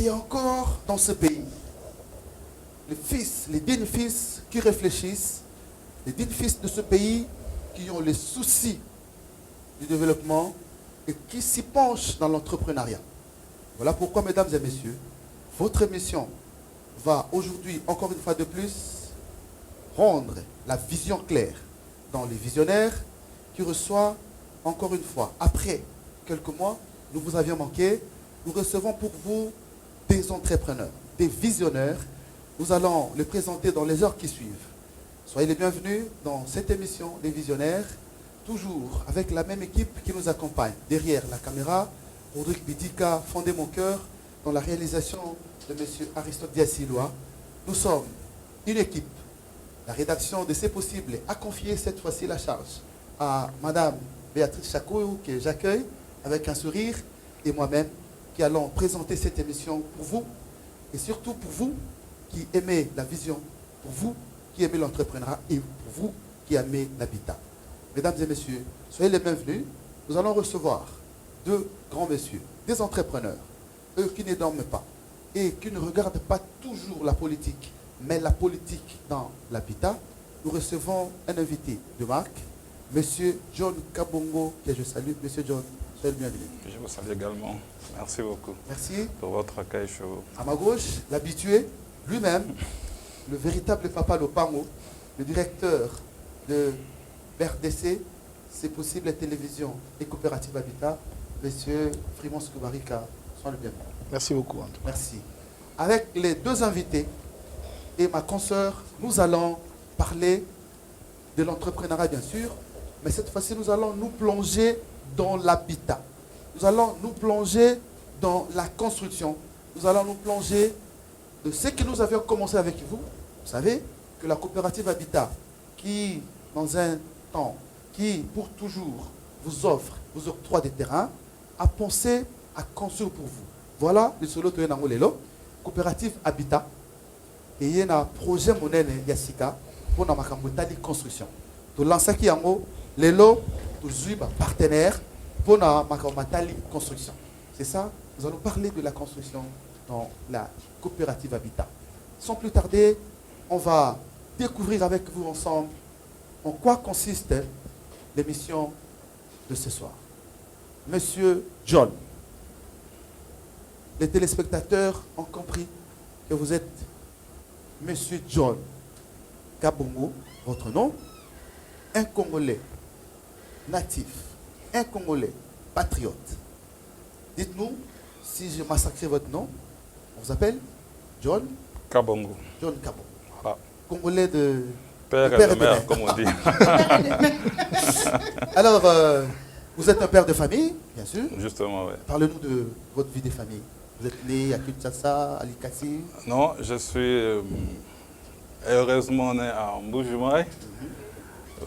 il y a encore dans ce pays les fils, les dignes fils qui réfléchissent, les dignes fils de ce pays qui ont les soucis du développement et qui s'y penchent dans l'entrepreneuriat. Voilà pourquoi, mesdames et messieurs, votre émission va aujourd'hui, encore une fois de plus, rendre la vision claire dans les visionnaires qui reçoivent, encore une fois, après quelques mois, nous vous avions manqué, nous recevons pour vous des entrepreneurs, des visionnaires. Nous allons les présenter dans les heures qui suivent. Soyez les bienvenus dans cette émission des visionnaires, toujours avec la même équipe qui nous accompagne. Derrière la caméra, Rodrigue Bidika, Fondé mon cœur, dans la réalisation de M. Aristote Diassiloa. Nous sommes une équipe. La rédaction de C'est Possible a confié cette fois-ci la charge à Mme Béatrice Chakou, que j'accueille avec un sourire, et moi-même, qui allons présenter cette émission pour vous, et surtout pour vous qui aimez la vision, pour vous qui aimez l'entrepreneuriat, et pour vous qui aimez l'habitat. Mesdames et messieurs, soyez les bienvenus. Nous allons recevoir deux grands messieurs, des entrepreneurs, eux qui ne dorment pas et qui ne regardent pas toujours la politique, mais la politique dans l'habitat. Nous recevons un invité de marque, Monsieur John Kabongo, que je salue. Monsieur John, soyez le bienvenu. Je vous salue également. Merci beaucoup. Merci. Pour votre accueil chez vous. À ma gauche, l'habitué, lui-même, le véritable papa Lopango, le directeur de RDC, C'est Possible, la télévision et coopérative Habitat, Monsieur Frimon Skoubarika, soyez le bienvenu. Merci beaucoup. Merci. Avec les deux invités et ma consoeur, nous allons parler de l'entrepreneuriat, bien sûr, mais cette fois-ci, nous allons nous plonger dans l'habitat. Nous allons nous plonger dans la construction. Nous allons nous plonger de ce que nous avions commencé avec vous. Vous savez que la coopérative Habitat, qui, dans un temps, qui pour toujours vous offre, vous octroie des terrains, a pensé à construire pour vous. Voilà le solo de Nangolelo, coopérative Habitat. Et il y a un projet monnaie Yassika pour la construction. Tout lancer qui yango, lelo, tout zuiba partenaire pour la construction. C'est ça, nous allons parler de la construction dans la coopérative Habitat. Sans plus tarder, on va découvrir avec vous ensemble en quoi consiste l'émission de ce soir. Monsieur John, les téléspectateurs ont compris que vous êtes Monsieur John Kabongo, votre nom, un Congolais natif, un Congolais patriote. Dites-nous, si j'ai massacré votre nom, on vous appelle John Kabongo. John Kabongo. Voilà. Congolais de Père de et de mère, comme on dit. Alors, vous êtes un père de famille, bien sûr. Justement, oui. Parlez-nous de votre vie de famille. Vous êtes né à Kinshasa, à Likasi. Non, je suis heureusement né à Mbujimaï,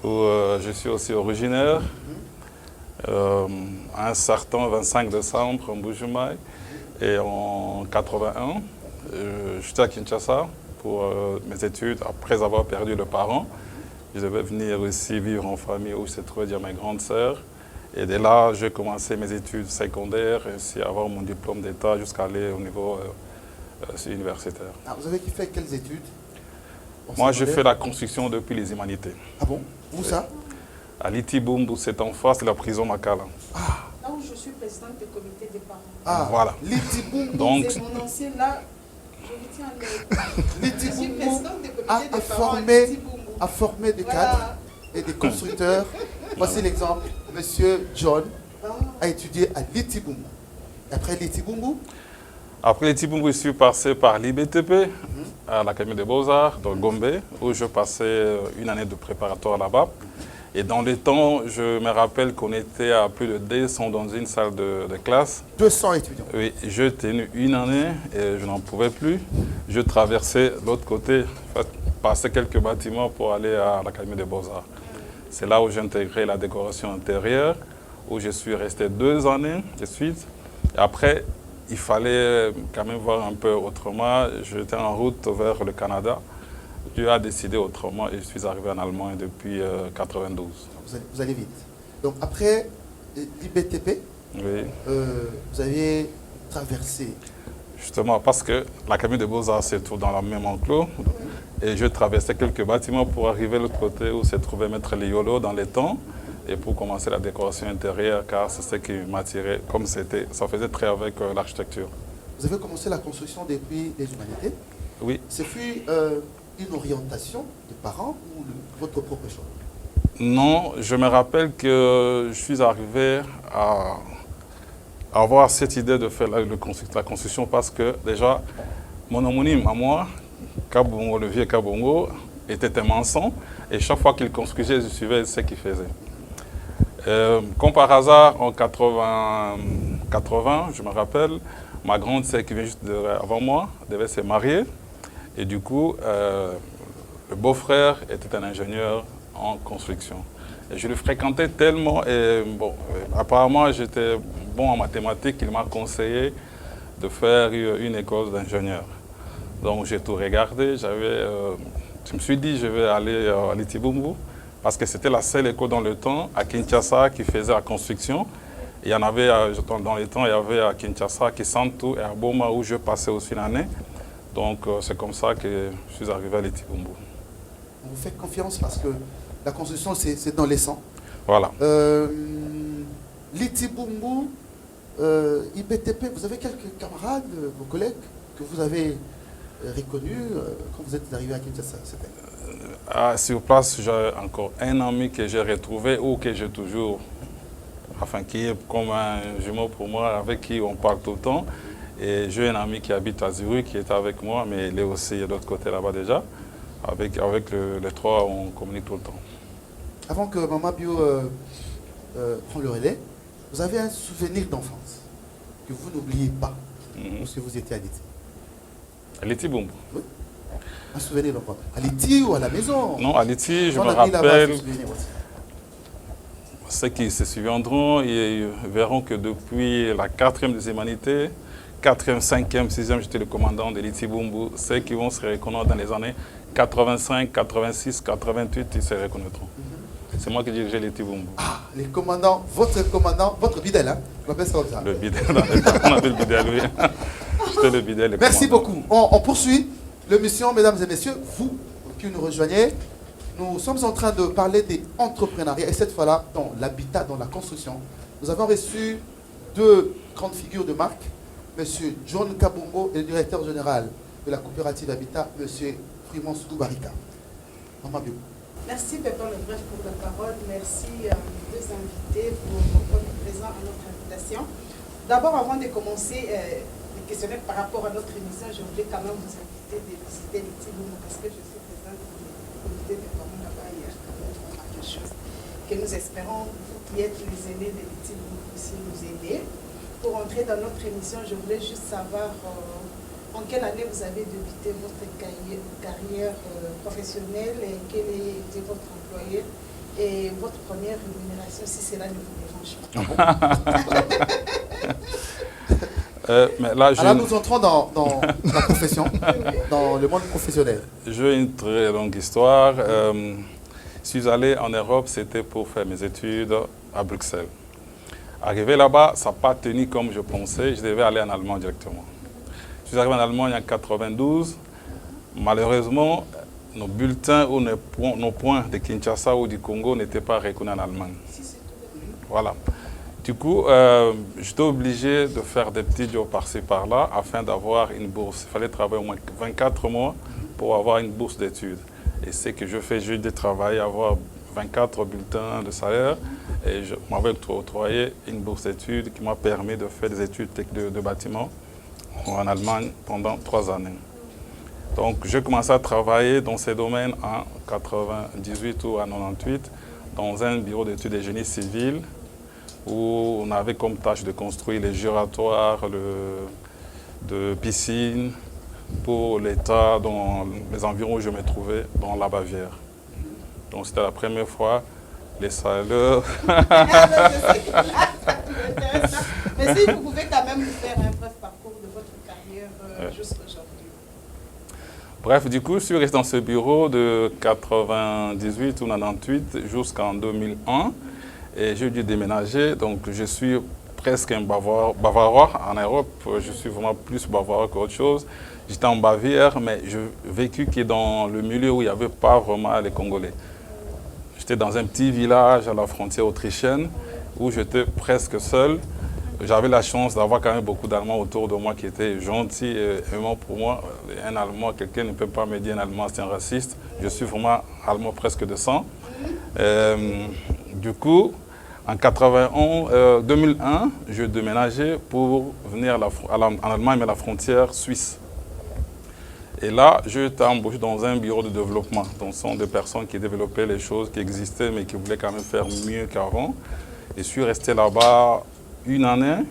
où je suis aussi originaire. Un certain 25 décembre en Mbujimaï. Et en 81, j'étais à Kinshasa pour mes études, après avoir perdu le parent. Je devais venir ici vivre en famille où se trouvait dire mes grandes sœurs. Et dès là, j'ai commencé mes études secondaires, et avoir mon diplôme d'État jusqu'à aller au niveau universitaire. Ah, vous avez fait quelles études? Moi, j'ai fait la construction depuis les humanités. Ah bon? Où ça? À Litibumbu, c'est en face de la prison Makala. Ah. Là où je suis présidente du comité des parents. Ah, voilà. Litibumbu. Donc, c'est mon ancien là. Je vous tiens à l'œil. Je suis Litibumbu présidente du comité des parents à Litibumbu. a formé des Voilà. cadres et des constructeurs. Voici l'exemple. Monsieur John a étudié à Litibumbu. Après Litibumbu, après Litibumbu, je suis passé par l'IBTP, à l'Académie des Beaux-Arts, dans Gombe, où je passais une année de préparatoire là-bas. Et dans les temps, je me rappelle qu'on était à plus de 200 dans une salle de classe. 200 étudiants. Oui, j'ai tenu une année et je n'en pouvais plus. Je traversais l'autre côté, passer quelques bâtiments pour aller à l'Académie des Beaux-Arts. C'est là où j'ai intégré la décoration intérieure, où je suis resté 2 années de suite. Et après, il fallait quand même voir un peu autrement. J'étais en route vers le Canada. Dieu a décidé autrement et je suis arrivé en Allemagne depuis 92. Vous allez vite. Donc après l'IBTP, Oui. vous avez traversé Justement, parce que l'Académie des Beaux-Arts se trouve dans la même enclos. Et je traversais quelques bâtiments pour arriver de l'autre côté où se trouvait Maître Liolo dans les temps. Et pour commencer la décoration intérieure, car c'est ce qui m'attirait, comme c'était, ça faisait très avec l'architecture. Vous avez commencé la construction depuis les humanités. Oui. Ce fut une orientation des parents ou votre propre choix? Non, je me rappelle que je suis arrivé à avoir cette idée de faire la construction parce que déjà, mon homonyme à moi, Kabongo, le vieux Kabongo, était un maçon et chaque fois qu'il construisait, je suivais ce qu'il faisait. Comme par hasard, en 80, je me rappelle, ma grande sœur qui vient juste avant moi devait se marier. Et du coup, le beau-frère était un ingénieur en construction. Et je le fréquentais tellement et bon, apparemment j'étais bon en mathématiques, il m'a conseillé de faire une école d'ingénieur. Donc j'ai tout regardé, je me suis dit je vais aller à Litibumbu parce que c'était la seule école dans le temps à Kinshasa qui faisait la construction. Il y en avait, dans les temps, il y avait à Kinshasa, Kisantu et à Boma où je passais aussi l'année. Donc c'est comme ça que je suis arrivé à Litibumbu. On vous fait confiance parce que la construction, c'est dans les sangs. Voilà. Litibumbu, IBTP, vous avez quelques camarades, vos collègues, que vous avez reconnus quand vous êtes arrivé à Kinshasa? Sur place, j'ai encore un ami que j'ai retrouvé ou que j'ai toujours, enfin qui est comme un jumeau pour moi, avec qui on parle tout le temps. Et j'ai un ami qui habite à Zurich qui est avec moi, mais il est aussi de l'autre côté là-bas déjà. Avec les trois, on communique tout le temps. Avant que Maman Bio prenne le relais, vous avez un souvenir d'enfance que vous n'oubliez pas lorsque vous étiez à Liti? À Litibumbu? Oui. Un souvenir d'enfance. À Liti ou à la maison? Non, à Liti, je me rappelle. Ceux qui se souviendront, ils verront que depuis la 4e des humanités, 4e, 5e, 6e, j'étais le commandant de Litibumbu. Ceux qui vont se reconnaître dans les années 85, 86, 88, ils se reconnaîtront. C'est moi qui dirigeais Litibumbu. Ah, les commandants, votre bidel, hein? On appelle ça comme ça. Le bidel, on appelle le bidel, oui. J'étais le bidel. Merci beaucoup. On poursuit l'émission, mesdames et messieurs. Vous qui nous rejoignez, nous sommes en train de parler des entrepreneuriats. Et cette fois-là, dans l'habitat, dans la construction, nous avons reçu deux grandes figures de marque. Monsieur John Kabongo et le directeur général de la coopérative Habitat, Monsieur Frimon Soudoubarika. Maman Bio. Merci Pépin Le Bref pour la parole. Merci à nos deux invités pour votre présent à notre invitation. D'abord, avant de commencer les questionnaires par rapport à notre émission, je voulais quand même vous inviter de visiter Litibumbu parce que je suis présente au comité de parents là-bas. Il y a quand même quelque chose que nous espérons, vous qui êtes les aînés de Litibumbu, aussi nous aider. Pour entrer dans notre émission, je voulais juste savoir en quelle année vous avez débuté votre carrière professionnelle et quel était votre employeur et votre première rémunération, si cela ne vous dérange pas. Mais là, alors nous entrons dans la profession, dans le monde professionnel. J'ai une très longue histoire. Je suis allé en Europe, c'était pour faire mes études à Bruxelles. Arrivé là-bas, ça n'a pas tenu comme je pensais. Je devais aller en Allemagne directement. Je suis arrivé en Allemagne en 92. Malheureusement, nos bulletins ou nos points de Kinshasa ou du Congo n'étaient pas reconnus en Allemagne. Voilà. Du coup, j'étais obligé de faire des petits jobs par-ci par-là afin d'avoir une bourse. Il fallait travailler au moins 24 mois pour avoir une bourse d'études. Et c'est que je fais, j'ai travailler, avoir 24 bulletins de salaire et je m'avais octroyé une bourse d'études qui m'a permis de faire des études de bâtiment en Allemagne pendant 3 années. Donc j'ai commencé à travailler dans ces domaines en 98 ou en 98 dans un bureau d'études de génie civil où on avait comme tâche de construire les giratoires de piscines pour l'État dans les environs où je me trouvais, dans la Bavière. Donc c'était la première fois, les salaires. Mais si vous pouvez quand même nous faire un bref parcours de votre carrière jusqu'à aujourd'hui. Bref, du coup, je suis resté dans ce bureau de 98 ou 98 jusqu'en 2001 et j'ai dû déménager. Donc je suis presque un Bavarois en Europe. Je suis vraiment plus Bavarois qu'autre chose. J'étais en Bavière, mais j'ai vécu dans le milieu où il n'y avait pas vraiment les Congolais. J'étais dans un petit village à la frontière autrichienne où j'étais presque seul. J'avais la chance d'avoir quand même beaucoup d'Allemands autour de moi qui étaient gentils et aimants pour moi. Un Allemand, quelqu'un ne peut pas me dire un Allemand, c'est un raciste. Je suis vraiment Allemand presque de sang. Du coup, en 2001, je déménageais pour venir en Allemagne, à la frontière suisse. Et là, j'étais embauché dans un bureau de développement. Donc, ce sont des personnes qui développaient les choses qui existaient, mais qui voulaient quand même faire mieux qu'avant. Et je suis resté là-bas une année.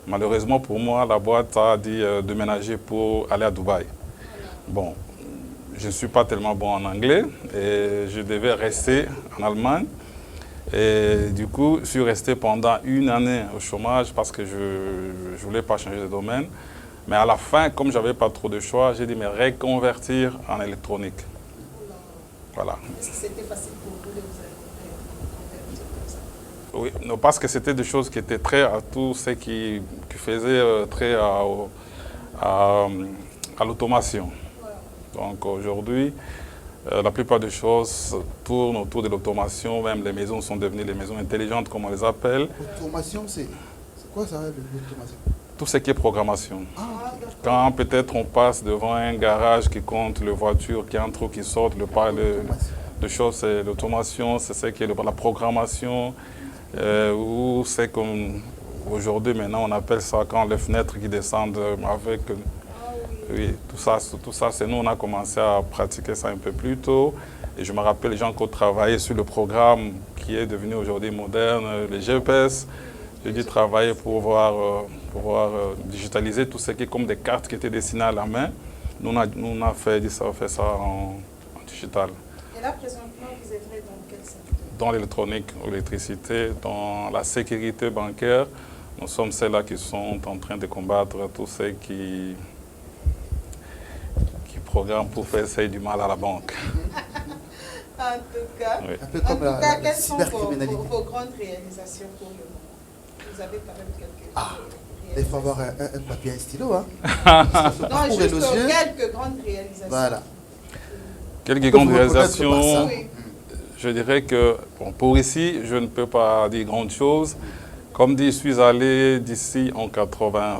Malheureusement pour moi, la boîte a dit déménager pour aller à Dubaï. Bon, je ne suis pas tellement bon en anglais et je devais rester en Allemagne. Et du coup, je suis resté pendant une année au chômage parce que je ne voulais pas changer de domaine. Mais à la fin, comme je n'avais pas trop de choix, j'ai dit me reconvertir en électronique. Voilà. Est-ce que c'était facile pour vous de vous reconvertir comme ça? Oui, non, parce que c'était des choses qui étaient très à tout ce qui faisait très à l'automation. Donc aujourd'hui, la plupart des choses tournent autour de l'automation. Même les maisons sont devenues les maisons intelligentes, comme on les appelle. L'automation, c'est quoi ça, l'automation? Tout ce qui est programmation. Ah, Quand peut-être on passe devant un garage qui compte les voitures, qui entrent ou qui sortent, de choses, c'est l'automation, c'est ce qui est la programmation. Ou c'est comme aujourd'hui, maintenant, on appelle ça quand les fenêtres qui descendent avec... Oui, tout ça, c'est nous, on a commencé à pratiquer ça un peu plus tôt. Et je me rappelle les gens qui ont travaillé sur le programme qui est devenu aujourd'hui moderne, les GPS. J'ai dû travailler pour pouvoir digitaliser tout ce qui est comme des cartes qui étaient dessinées à la main. Nous, on a fait ça en digital. Et là, présentement, vous êtes dans quel secteur? Dans l'électronique, l'électricité, dans la sécurité bancaire. Nous sommes ceux-là qui sont en train de combattre tous ceux qui programment pour faire du mal à la banque. En tout cas, Oui. un peu comme la quelles sont cybercriminalité. vos grandes réalisations pour le moment? Vous avez quand même quelques Il faut avoir un papier et un stylo. Hein. Non, juste quelques grandes réalisations. Voilà. Quelques grandes réalisations. Ça. Oui. Je dirais que bon, pour ici, je ne peux pas dire grandes choses. Comme dit, je suis allé d'ici en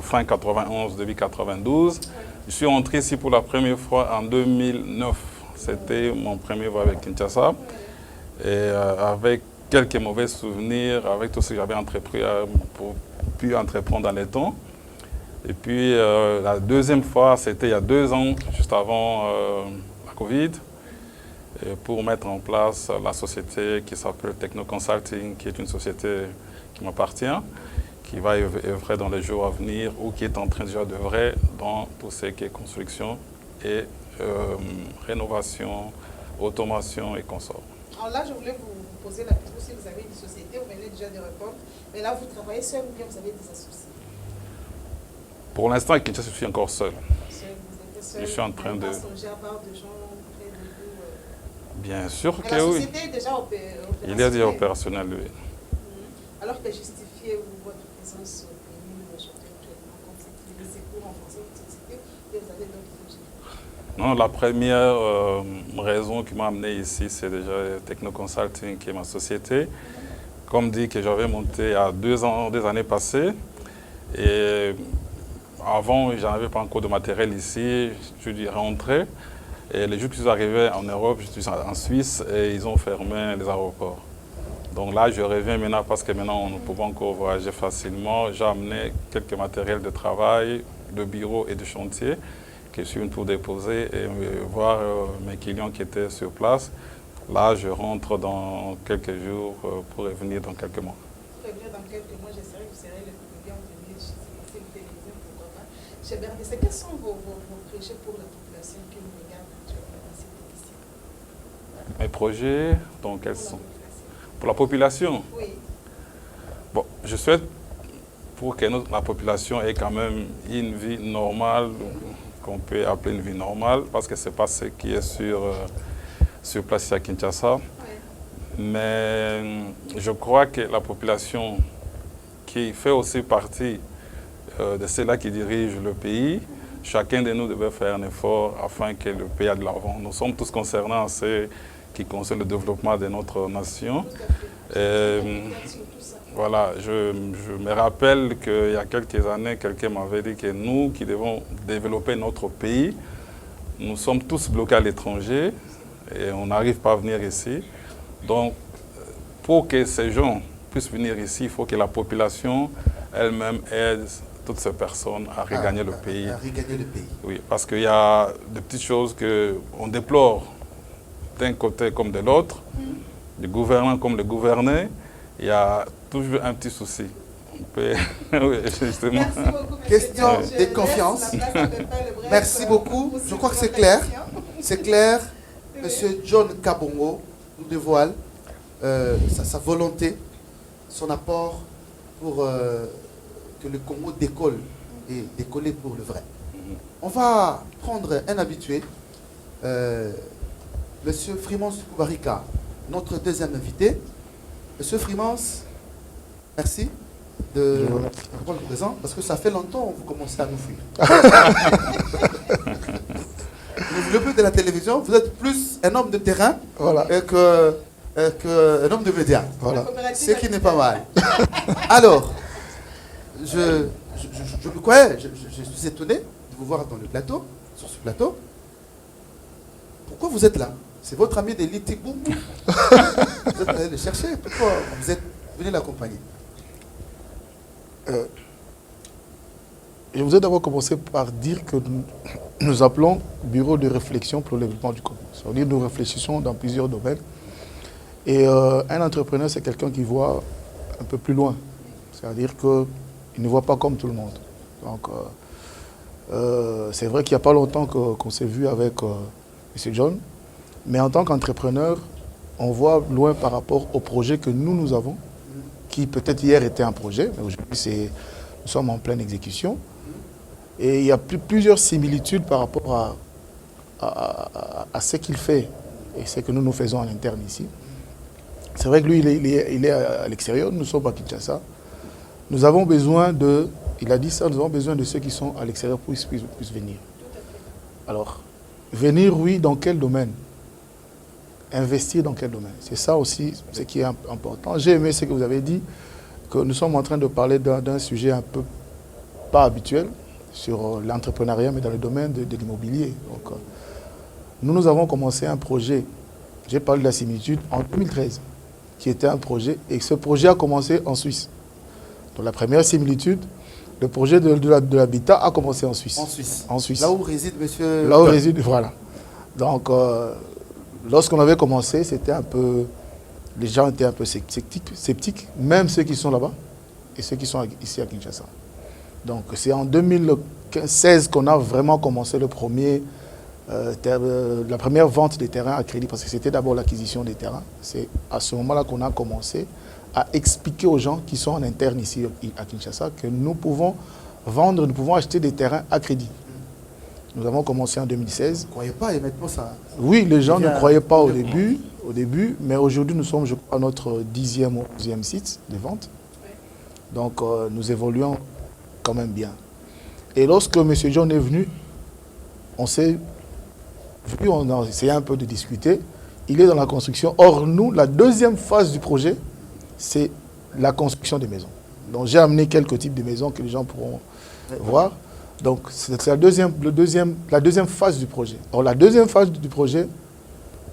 fin 91, début 92. Je suis entré ici pour la première fois en 2009. C'était mon premier vol avec Kinshasa. Et avec quelques mauvais souvenirs, avec tout ce que j'avais pu entreprendre dans les temps. Et puis la deuxième fois, c'était il y a 2 ans, juste avant la Covid, pour mettre en place la société qui s'appelle Techno Consulting, qui est une société qui m'appartient, qui va œuvrer dans les jours à venir ou qui est en train déjà d'œuvrer dans tout ce qui est construction et rénovation, automation et consorts. Alors là, je voulais vous poser la question, si vous avez une société, vous venez déjà de répondre, mais là, vous travaillez seul ou bien vous avez des associés? Pour l'instant, avec Kinshasa, je suis encore seul. Seul, vous êtes seul. Je suis en train de... Vous songez à avoir des gens près de vous. Bien sûr Mais que la oui. société est déjà opérationnelle. Il y a des opérationnels, oui. Alors que justifiez-vous votre présence au pays aujourd'hui actuellement, comme c'est pour renforcer votre société, et vous avez d'autres projets? Non, la première raison qui m'a amené ici, c'est déjà Techno Consulting, qui est ma société. Comme dit que j'avais monté il y a 2 années passées. Et avant, je n'avais pas encore de matériel ici. Je suis rentré. Et les jours que je suis arrivé en Europe, je suis en Suisse et ils ont fermé les aéroports. Donc là, je reviens maintenant parce que maintenant, on ne peut pas encore voyager facilement. J'ai amené quelques matériels de travail, de bureau et de chantier que je suis venu pour déposer et voir mes clients qui étaient sur place. Là, je rentre dans quelques jours pour revenir dans quelques mois. Pour revenir dans quelques mois, j'espère que vous serez le premier en venir chez une télévision, pourquoi pas. Chez BRDC, quels sont vos projets pour la population qui nous regarde actuellement dans cette émission? Mes projets, donc quels sont? Pour la population? Oui. Bon, je souhaite pour que la population ait quand même une vie normale, qu'on peut appeler une vie normale, parce que ce n'est pas ce qui est sur place ici à Kinshasa. Oui. Mais je crois que la population qui fait aussi partie de ceux-là qui dirigent le pays, chacun de nous devait faire un effort afin que le pays aille de l'avant. Nous sommes tous concernés en ce qui concerne le développement de notre nation. Voilà, je me rappelle qu'il y a quelques années, quelqu'un m'avait dit que nous qui devons développer notre pays, nous sommes tous bloqués à l'étranger et on n'arrive pas à venir ici. Donc, pour que ces gens puissent venir ici, il faut que la population elle-même aide toutes ces personnes à regagner le pays. À regagner le pays. Oui, parce qu'il y a des petites choses qu'on déplore d'un côté comme de l'autre, du gouvernement comme le gouverné. Il y a toujours un petit souci. On peut... oui, justement. Merci beaucoup, Question Dion. de confiance. Je laisse la place à Pépin Le Bref, Merci beaucoup. pour Je cette crois que c'est clair. présentation. C'est clair. Monsieur John Kabongo nous dévoile sa volonté, son apport pour que le Congo décolle et décoller pour le vrai. On va prendre un habitué, Monsieur Frimans Koubarika, notre deuxième invité. Monsieur Frimans, merci de répondre présent, parce que ça fait longtemps que vous commencez à nous fuir. Le but de la télévision, vous êtes plus un homme de terrain Voilà. qu'un homme de médias. Voilà. Ce qui n'est pas mal. Alors, je suis étonné de vous voir dans le plateau, sur ce plateau. Pourquoi vous êtes là? C'est votre ami de Litibou. Vous êtes allé le chercher. Pourquoi vous êtes venu l'accompagner? Je voudrais d'abord commencer par dire que nous appelons Bureau de réflexion pour le développement du Congo. C'est-à-dire que nous réfléchissons dans plusieurs domaines. Et un entrepreneur, c'est quelqu'un qui voit un peu plus loin. C'est-à-dire qu'il ne voit pas comme tout le monde. Donc, c'est vrai qu'il n'y a pas longtemps qu'on s'est vu avec M. John. Mais en tant qu'entrepreneur, on voit loin par rapport au projet que nous avons, qui peut-être hier était un projet, mais aujourd'hui, nous sommes en pleine exécution. Et il y a plusieurs similitudes par rapport à ce qu'il fait et ce que nous faisons en interne ici. C'est vrai que lui, il est à l'extérieur, nous sommes à Kinshasa. Nous avons besoin de, il a dit ça, nous avons besoin de ceux qui sont à l'extérieur pour qu'ils puissent venir. Alors, venir, oui, dans quel domaine? Investir dans quel domaine? C'est ça aussi ce qui est important. J'ai aimé ce que vous avez dit, que nous sommes en train de parler d'un sujet un peu pas habituel sur l'entrepreneuriat, mais dans le domaine de l'immobilier. Donc, nous avons commencé un projet, j'ai parlé de la similitude, en 2013, qui était un projet, et ce projet a commencé en Suisse. Donc la première similitude, le projet de l'habitat a commencé en Suisse. En Suisse. Là où réside monsieur... Là où réside, voilà. Donc, lorsqu'on avait commencé, c'était un peu... Les gens étaient un peu sceptiques, même ceux qui sont là-bas et ceux qui sont ici à Kinshasa. Donc, c'est en 2016 qu'on a vraiment commencé la première vente des terrains à crédit, parce que c'était d'abord l'acquisition des terrains. C'est à ce moment-là qu'on a commencé à expliquer aux gens qui sont en interne ici à Kinshasa que nous pouvons vendre, nous pouvons acheter des terrains à crédit. Nous avons commencé en 2016. Vous ne croyez pas, et maintenant ça... Oui, les gens ne croyaient pas au début, mais aujourd'hui nous sommes, je crois, à notre 10e ou 11e site de vente. Donc nous évoluons quand même bien. Et lorsque M. John est venu, on s'est vu, on a essayé un peu de discuter. Il est dans la construction. Or, nous, la deuxième phase du projet, c'est la construction des maisons. Donc, j'ai amené quelques types de maisons que les gens pourront voir. Donc, c'est la deuxième phase du projet. Or, la deuxième phase du projet,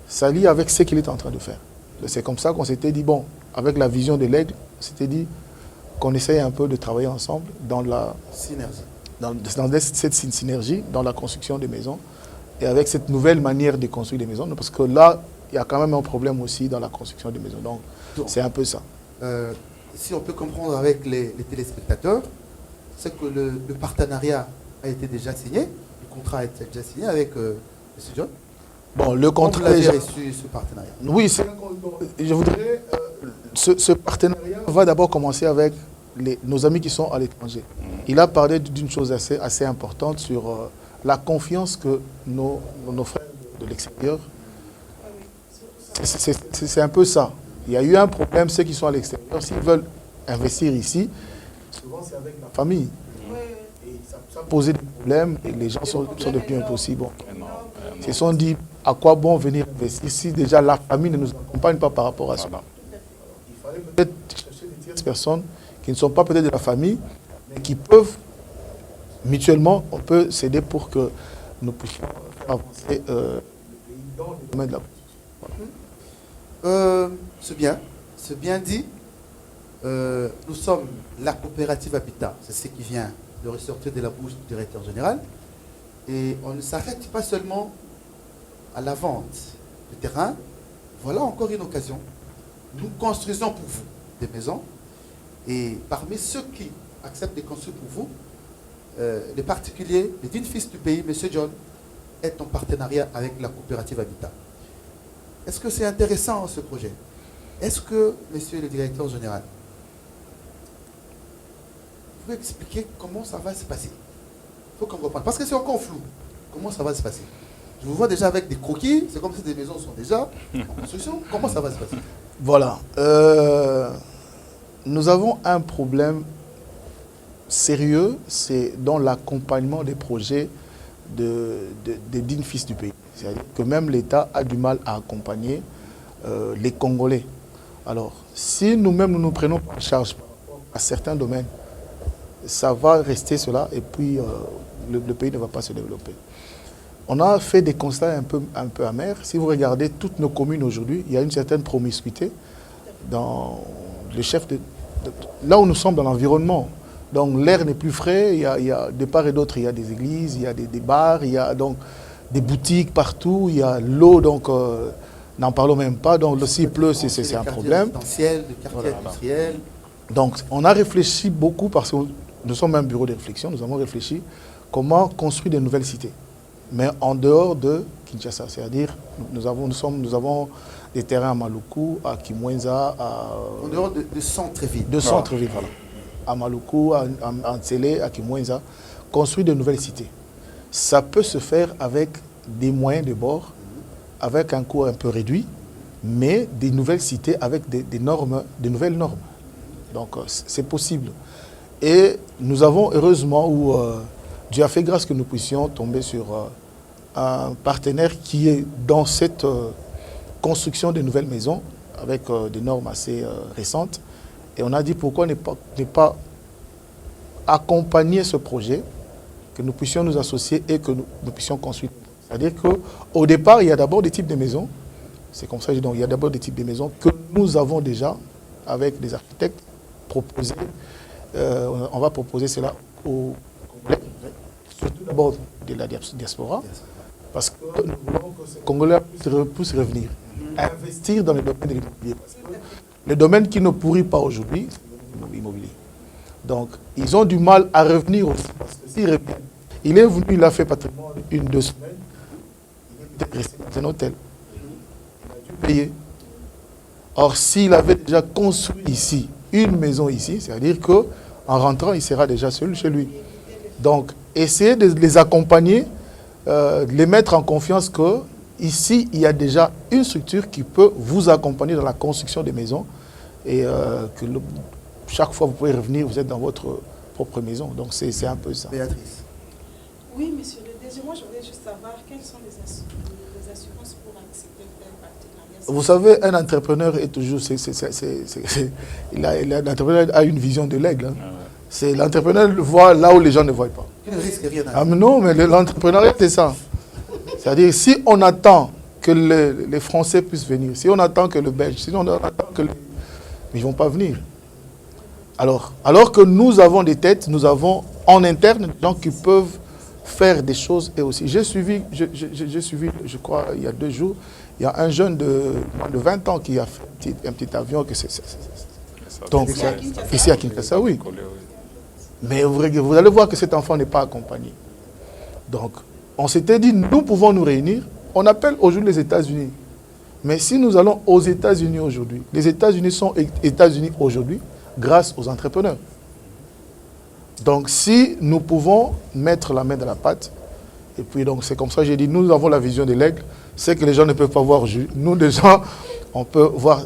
ça lie avec ce qu'il est en train de faire. C'est comme ça qu'on s'était dit, bon, avec la vision de l'aigle, on s'était dit qu'on essaye un peu de travailler ensemble dans la synergie. Dans cette synergie, dans la construction des maisons, et avec cette nouvelle manière de construire des maisons, parce que là, il y a quand même un problème aussi dans la construction des maisons. Donc, c'est un peu ça. Si on peut comprendre avec les téléspectateurs, c'est que le partenariat a été déjà signé, le contrat a été déjà signé avec M. John. Bon, le contrat... Vous avez reçu ce partenariat? Oui, je voudrais... ce partenariat va d'abord commencer avec nos amis qui sont à l'étranger. Il a parlé d'une chose assez importante sur la confiance que nos frères de l'extérieur... C'est un peu ça. Il y a eu un problème, ceux qui sont à l'extérieur, s'ils veulent investir ici, souvent c'est avec la famille. Oui. Et ça posait des problèmes et les gens sont de plus impossibles. Bon. Énorme, Ils se sont dit, à quoi bon venir investir si déjà la famille ne nous accompagne pas par rapport à ça. Voilà. Il fallait peut-être chercher des tierces personnes qui ne sont pas peut-être de la famille, mais qui peuvent, mutuellement, on peut s'aider pour que nous puissions faire avancer le pays dans le domaine de la politique. C'est bien dit. Nous sommes la coopérative Habitat, c'est ce qui vient de ressortir de la bouche du directeur général. Et on ne s'arrête pas seulement à la vente de terrain. Voilà encore une occasion. Nous construisons pour vous des maisons. Et parmi ceux qui acceptent de construire pour vous, les particuliers, les dignes fils du pays, M. John, est en partenariat avec la coopérative Habitat. Est-ce que c'est intéressant ce projet? Est-ce que, monsieur le directeur général, vous pouvez expliquer comment ça va se passer? Il faut qu'on comprenne. Parce que c'est encore flou. Comment ça va se passer? Je vous vois déjà avec des croquis. C'est comme si des maisons sont déjà en construction. Comment ça va se passer? Voilà. Nous avons un problème sérieux, c'est dans l'accompagnement des projets des dignes fils du pays. C'est-à-dire que même l'État a du mal à accompagner les Congolais. Alors, si nous-mêmes nous prenons en charge à certains domaines, ça va rester cela et puis le pays ne va pas se développer. On a fait des constats un peu amers. Si vous regardez toutes nos communes aujourd'hui, il y a une certaine promiscuité dans le chef là où nous sommes dans l'environnement. Donc l'air n'est plus frais, il y a de part et d'autre, il y a des églises, il y a des bars, il y a donc des boutiques partout, il y a l'eau, donc n'en parlons même pas. Donc s'il pleut, c'est un problème. Des quartiers industriels. Donc on a réfléchi beaucoup parce que nous sommes un bureau de réflexion, nous avons réfléchi comment construire des nouvelles cités, mais en dehors de Kinshasa. C'est-à-dire, nous avons des terrains à Maluku, à Kimwenza, en dehors de centre-ville. De centre-ville, voilà. À Maluku, à Ntsele, à Kimwenza, construire de nouvelles cités. Ça peut se faire avec des moyens de bord, avec un coût un peu réduit, mais des nouvelles cités avec des nouvelles normes. Donc, c'est possible. Et nous avons, heureusement, Dieu a fait grâce que nous puissions tomber sur un partenaire qui est dans cette construction de nouvelles maisons, avec des normes assez récentes. Et on a dit pourquoi ne pas accompagner ce projet, que nous puissions nous associer et que nous puissions construire. C'est-à-dire qu'au départ, il y a d'abord des types de maisons. C'est comme ça que je dis, donc, il y a d'abord des types de maisons que nous avons déjà, avec des architectes, proposés. On va proposer cela aux Congolais, surtout d'abord de la diaspora, parce que nous voulons que ces Congolais puissent revenir, investir dans le domaine de l'immobilier. Le domaine qui ne pourrit pas aujourd'hui, c'est l'immobilier. Donc, ils ont du mal à revenir aussi. Parce que s'ils reviennent, il est venu, il a fait pratiquement 1-2 semaines, il est resté dans un hôtel. Il a dû payer. Or, s'il avait déjà construit ici, une maison ici, c'est-à-dire qu'en rentrant, il sera déjà seul chez lui. Donc, essayez de les accompagner, de les mettre en confiance que ici, il y a déjà une structure qui peut vous accompagner dans la construction des maisons et que chaque fois vous pouvez revenir, vous êtes dans votre propre maison. Donc, c'est un peu ça. Béatrice. Oui, monsieur le DG, moi je voulais juste savoir quelles sont les assurances pour accepter un partenariat. Vous savez, un entrepreneur est toujours... L'entrepreneur a une vision de l'aigle. Hein. C'est l'entrepreneur voit là où les gens ne voient pas. Il ne risque rien. Ah, mais non, mais l'entrepreneuriat, c'est ça. C'est-à-dire, si on attend que les Français puissent venir, si on attend que le Belge, si on attend que ils ne vont pas venir. Alors que nous avons des têtes, nous avons en interne des gens qui peuvent faire des choses et aussi. J'ai suivi, je crois, il y a 2 jours, il y a un jeune de 20 ans qui a fait un petit avion. Donc, ici à Kinshasa, oui. Mais vous allez voir que cet enfant n'est pas accompagné. Donc, on s'était dit, nous pouvons nous réunir. On appelle aujourd'hui les États-Unis. Mais si nous allons aux États-Unis aujourd'hui, les États-Unis sont États-Unis aujourd'hui grâce aux entrepreneurs. Donc, si nous pouvons mettre la main dans la pâte, et puis donc c'est comme ça que j'ai dit, nous avons la vision de l'aigle, c'est que les gens ne peuvent pas voir aujourd'hui. Nous, déjà, on peut voir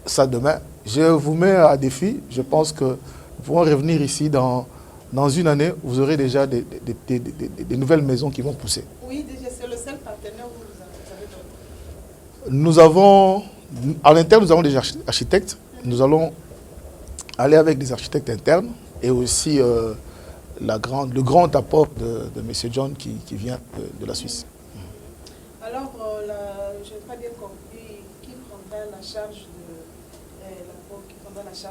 ça demain. Je vous mets à défi. Je pense que nous pourrons revenir ici dans une année, vous aurez déjà des nouvelles maisons qui vont pousser. Oui, déjà, c'est le seul partenaire où vous avez donné. Nous avons, à l'interne, nous avons des architectes. Nous allons aller avec des architectes internes et aussi le grand apport de M. John qui vient de la Suisse. Alors, je n'ai pas bien compris qui prendra la charge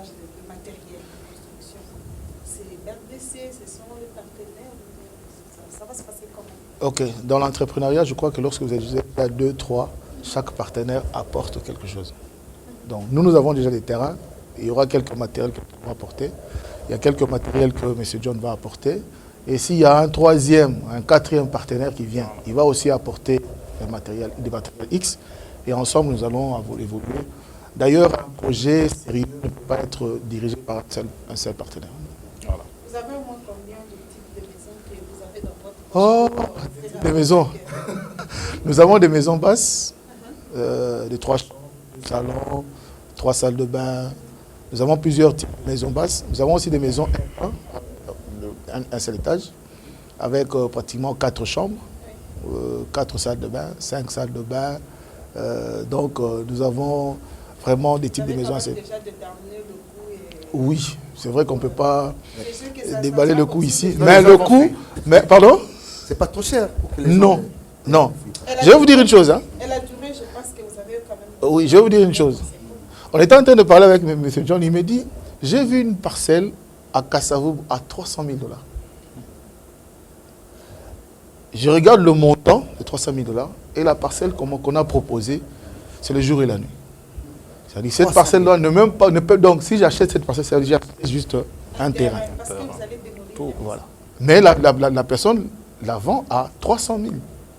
de matériel de construction. C'est RDC, ce sont les partenaires, ça va se passer comment? Ok, dans l'entrepreneuriat, je crois que lorsque vous êtes à 2, 3, chaque partenaire apporte quelque chose. Donc nous avons déjà des terrains, il y aura quelques matériels que nous allons apporter, il y a quelques matériels que M. John va apporter, et s'il y a un troisième, un quatrième partenaire qui vient, il va aussi apporter des matériels X, et ensemble nous allons évoluer. D'ailleurs, un projet sérieux ne peut pas être dirigé par un seul partenaire. Voilà. Vous avez au moins combien de types de maisons que vous avez dans votre projet? Des maisons. Nous avons des maisons basses, de 3 chambres, 2 salons, 3 salles de bain. Nous avons plusieurs types de maisons basses. Nous avons aussi des maisons un seul étage, avec pratiquement 4 chambres, 4 salles de bain, 5 salles de bain. Donc nous avons vraiment des types de maisons assez... Déjà déterminer le coût et... Oui, c'est vrai qu'on ne peut pas déballer le coût ici. Non, Mais le coût... Mais, pardon? C'est pas trop cher pour que les Non, gens... non. Je vais vous dire une chose. Hein. Et la durée, je pense que vous avez quand même... Oui, je vais vous dire une chose. On était en train de parler avec M. John, il me dit, j'ai vu une parcelle à Kassavoub à 300 000 $. Je regarde le montant de 300 000 $ et la parcelle qu'on a proposée, c'est le jour et la nuit. C'est-à-dire cette parcelle-là ne peut donc, si j'achète cette parcelle, c'est juste un terrain. Parce que vous allez démolir. Tout, voilà. Mais la personne la vend à 300 000 $.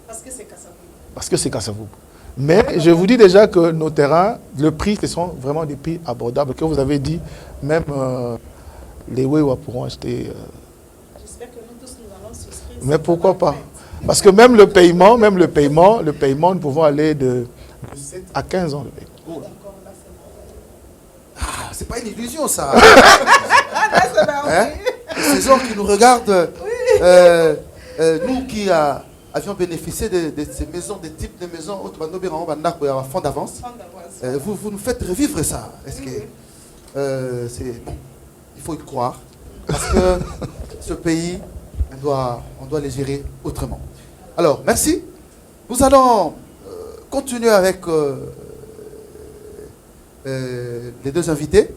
Parce que c'est Kassavoub. Parce que c'est Kassavoub. Mais je vous dis déjà que nos terrains, le prix, ce sont vraiment des prix abordables. Que vous avez dit, même les Wewa pourront acheter. J'espère que nous tous, nous allons souscrire. Mais pourquoi pas? Parce que même le paiement, nous pouvons aller de 7 à 15 ans. Le paiement. Ah, c'est pas une illusion, ça. Hein? Ces gens qui nous regardent, nous qui avions bénéficié de ces maisons, des types de maisons, fond d'avance, vous nous faites revivre ça. Est-ce que c'est bon, il faut y croire, parce que ce pays, on doit les gérer autrement. Alors, merci. Nous allons continuer avec les deux invités.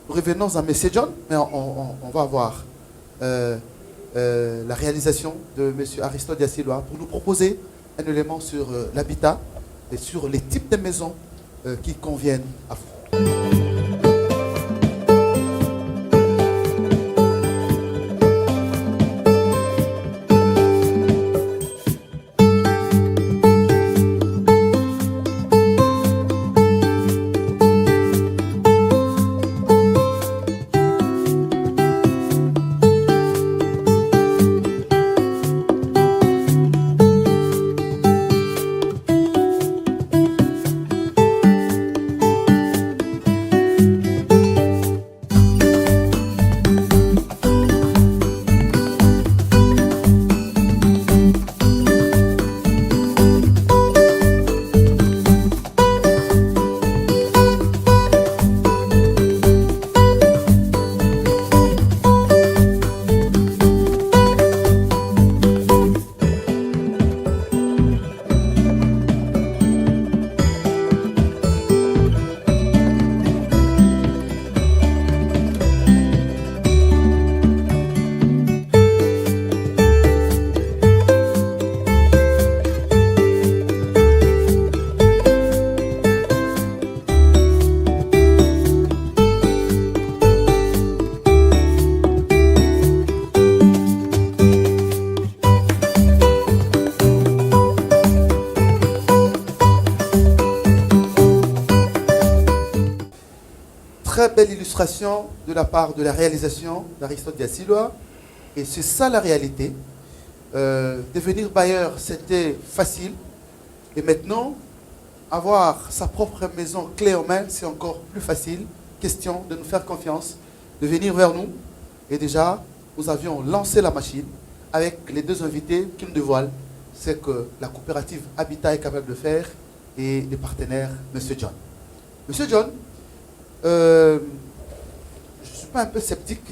Nous revenons à M. John, mais on va voir la réalisation de M. Aristote Diassiloa pour nous proposer un élément sur l'habitat et sur les types de maisons qui conviennent à vous. Très belle illustration de la part de la réalisation d'Aristote Diassiloa. Et c'est ça la réalité. Devenir bailleur, c'était facile. Et maintenant, avoir sa propre maison clé en main, c'est encore plus facile. Question de nous faire confiance, de venir vers nous Et déjà, nous avions lancé la machine avec les deux invités qui me dévoilent ce que la coopérative Habitat est capable de faire et des partenaires, M. John. M. John, je ne suis pas un peu sceptique,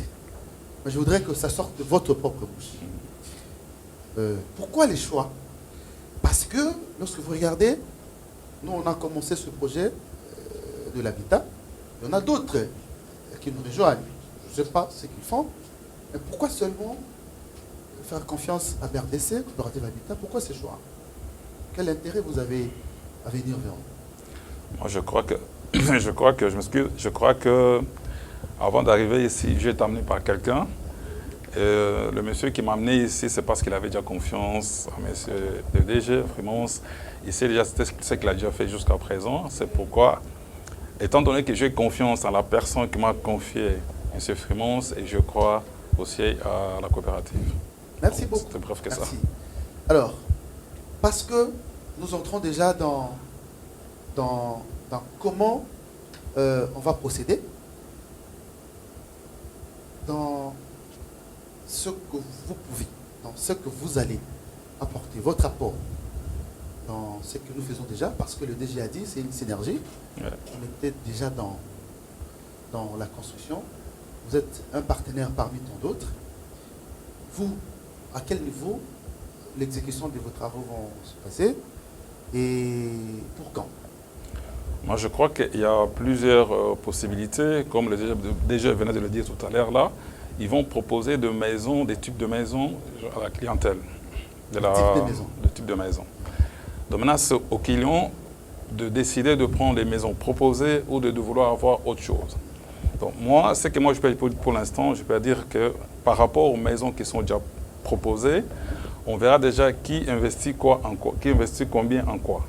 mais je voudrais que ça sorte de votre propre bouche. Pourquoi les choix? Parce que lorsque vous regardez, nous on a commencé ce projet de l'habitat, il y en a d'autres qui nous rejoignent. Je ne sais pas ce qu'ils font, mais pourquoi seulement faire confiance à BRDC, Coopérative Habitat? Pourquoi ces choix? Quel intérêt vous avez à venir vers nous? Moi, je crois que avant d'arriver ici, j'ai été amené par quelqu'un. Le monsieur qui m'a amené ici, c'est parce qu'il avait déjà confiance à monsieur le DG, Frimons. Il sait déjà ce qu'il a déjà fait jusqu'à présent. C'est pourquoi, étant donné que j'ai confiance en la personne qui m'a confié monsieur Frimons, et je crois aussi à la coopérative. Merci beaucoup. C'est bref que ça. Merci. Alors, parce que nous entrons déjà dans comment on va procéder, dans ce que vous pouvez, dans ce que vous allez apporter, votre apport dans ce que nous faisons déjà, parce que le DG a dit c'est une synergie. Ouais. On était déjà dans la construction. Vous êtes un partenaire parmi tant d'autres. Vous, à quel niveau l'exécution de vos travaux vont se passer et pour quand? Moi, je crois qu'il y a plusieurs possibilités. Comme le DG venait de le dire tout à l'heure là, ils vont proposer des maisons, des types de maisons à la clientèle. De type de maison. Donc maintenant, c'est aux clients de décider de prendre les maisons proposées ou de vouloir avoir autre chose. Donc moi, ce que moi je peux pour l'instant, je peux dire que par rapport aux maisons qui sont déjà proposées, on verra déjà qui investit quoi en quoi, qui investit combien en quoi.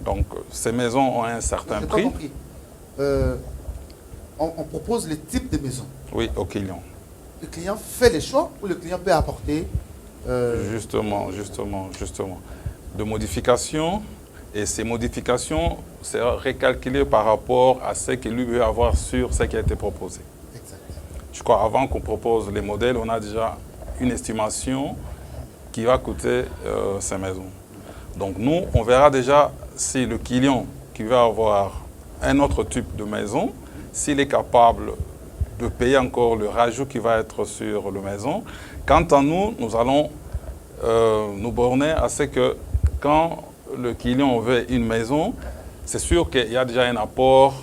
Donc ces maisons ont un certain prix. Pas compris. On propose les types de maisons. Oui, au client. Le client fait les choix ou le client peut apporter Justement. De modifications. Et ces modifications seront récalculées par rapport à ce qu'il lui veut avoir sur ce qui a été proposé. Exact. Je crois avant qu'on propose les modèles, on a déjà une estimation qui va coûter ces maisons. Donc nous, on verra déjà si le client qui veut avoir un autre type de maison, s'il est capable de payer encore le rajout qui va être sur la maison. Quant à nous, nous allons nous borner à ce que quand le client veut une maison, c'est sûr qu'il y a déjà un apport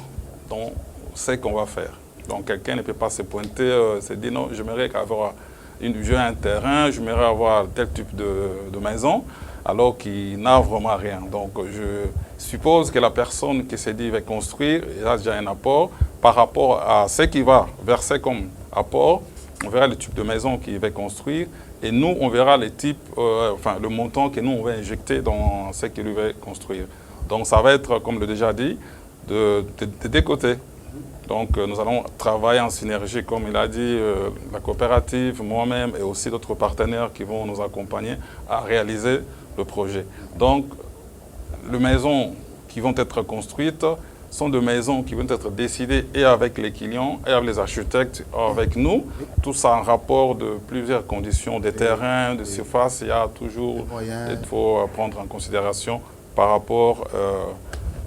dans ce qu'on va faire. Donc quelqu'un ne peut pas se pointer, se dire non, j'aimerais avoir un terrain, j'aimerais avoir tel type de maison, alors qu'il n'a vraiment rien. Donc je suppose que la personne qui s'est dit va construire, il a déjà un apport par rapport à ce qu'il va verser comme apport. On verra le type de maison qu'il va construire et nous, on verra les types, le montant que nous, on va injecter dans ce qu'il va construire. Donc ça va être, comme le déjà dit, de deux côtés. Donc nous allons travailler en synergie, comme il a dit, la coopérative, moi-même et aussi d'autres partenaires qui vont nous accompagner à réaliser le projet. Donc les maisons qui vont être construites sont des maisons qui vont être décidées et avec les clients, et avec les architectes, avec nous. Tout ça en rapport de plusieurs conditions, des terrains, de surface. Il y a toujours, il faut prendre en considération par rapport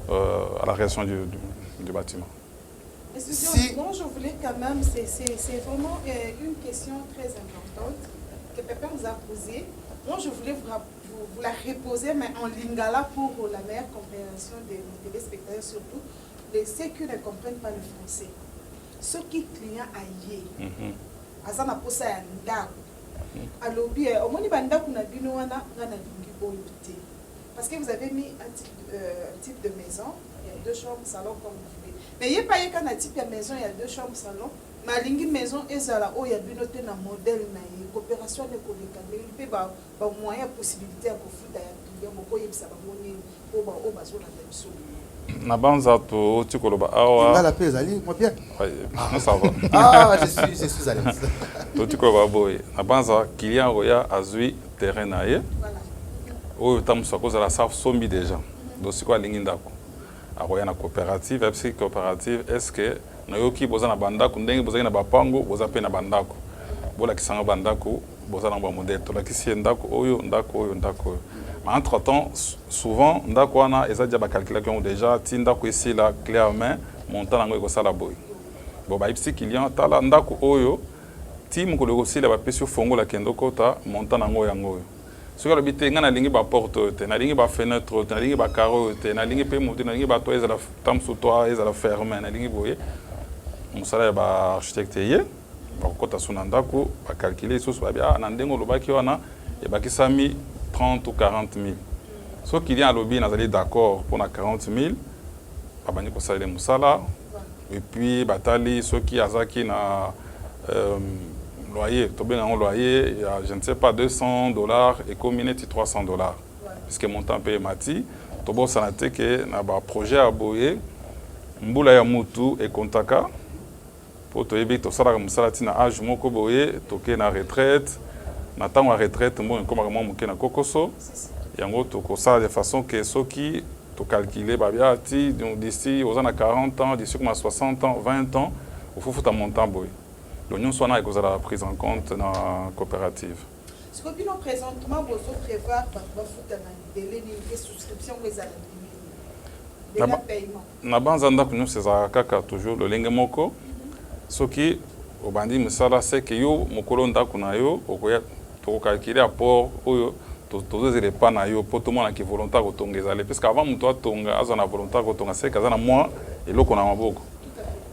à la réaction du bâtiment. Moi, je voulais quand même, c'est vraiment une question très importante que Pépin nous a posée. Moi, je voulais vous la reposer, mais en lingala pour la meilleure compréhension des téléspectateurs, surtout ceux qui ne comprennent pas le français. Ceux qui clients aillés, azana posa ya ndako, alobi au moins bandako na bino wana ngana lingi boyuté. Parce que vous avez mis un type de maison, il y a 2 chambres, salon comme vous voulez. Mais il n'y a pas un type de maison, il y a 2 chambres, salon. Ma lingi maison ezala o ya binote na modèle na coopération de collecter il peut ba moyen possibilité ya kofuta ya client moko yebisa ba moni o bazo na biso na banza to tikoloba awa la paix ali moi bien non ça va je suis à l'aise to tikoloba boy na banza client oya azui terrain na ye voilà o tamusa ko za sa sombi déjà donc c'est quoi lingi ndako akoya na coopérative est-ce que na yoki boza na bandako ndenge boza na bapango boza pe na bandako bola kisanga bandako boza na ba modèle to la kisi ndako oyo mais entre temps souvent ndako wana eza dia ba calculation déjà ti ndako ici la clé en main montant nango ko sala boy bo ba ipsi client tala ndako oyo ti mokolo aussi la ba pesio fongo la kendo kota montant nango yango ce que l'habité ngana lingi ba porte te na lingi ba fenêtre te na lingi ba carreau te na lingi pe monter na lingi ba toit ezala tam sous toit ezala fermé na lingi boye musala ba architecte ye ba kota suna ndako ba calculer sous ba bia na ndengo lobaki wana e ba kisami 30 ou 40 000 ce qui vient à lobby nazali d'accord pour na 40 000 ba bani ko sala musala et puis batali ceux qui azaki na loyer, un loyer, il y a, je ne sais pas, $200 et combien 300 $. Puisque mon temps paye mati, Tobo Sanate que na ba projet à boyer, Mbula ya mutu et kontaka, pour te éviter tout ça, comme ça, na âge moko boyer, toke na retraite, na temps à retraite, bon, comme vraiment mouke na kokoso, yango toko ça de façon que ceux qui to calculer, babia, d'ici aux années 40 ans, d'ici comme à 60 ans, 20 ans, il faut foutre un montant boyer. L'Union soit la prise en compte dans la coopérative. Ce que nous présentement, vous prévoir un délai de souscription des années. Na banzanda que nous c'est kaka toujours le lenge moko. Ce qui au bandi musala c'est que yo mokolo ndako na yo okoya to calculer apport oyo to les pas na yo pour tout le monde qui volontaire kotonga parce qu'avant muto atonga azana volontaire kotonga c'est kazana moi et loko na maboko.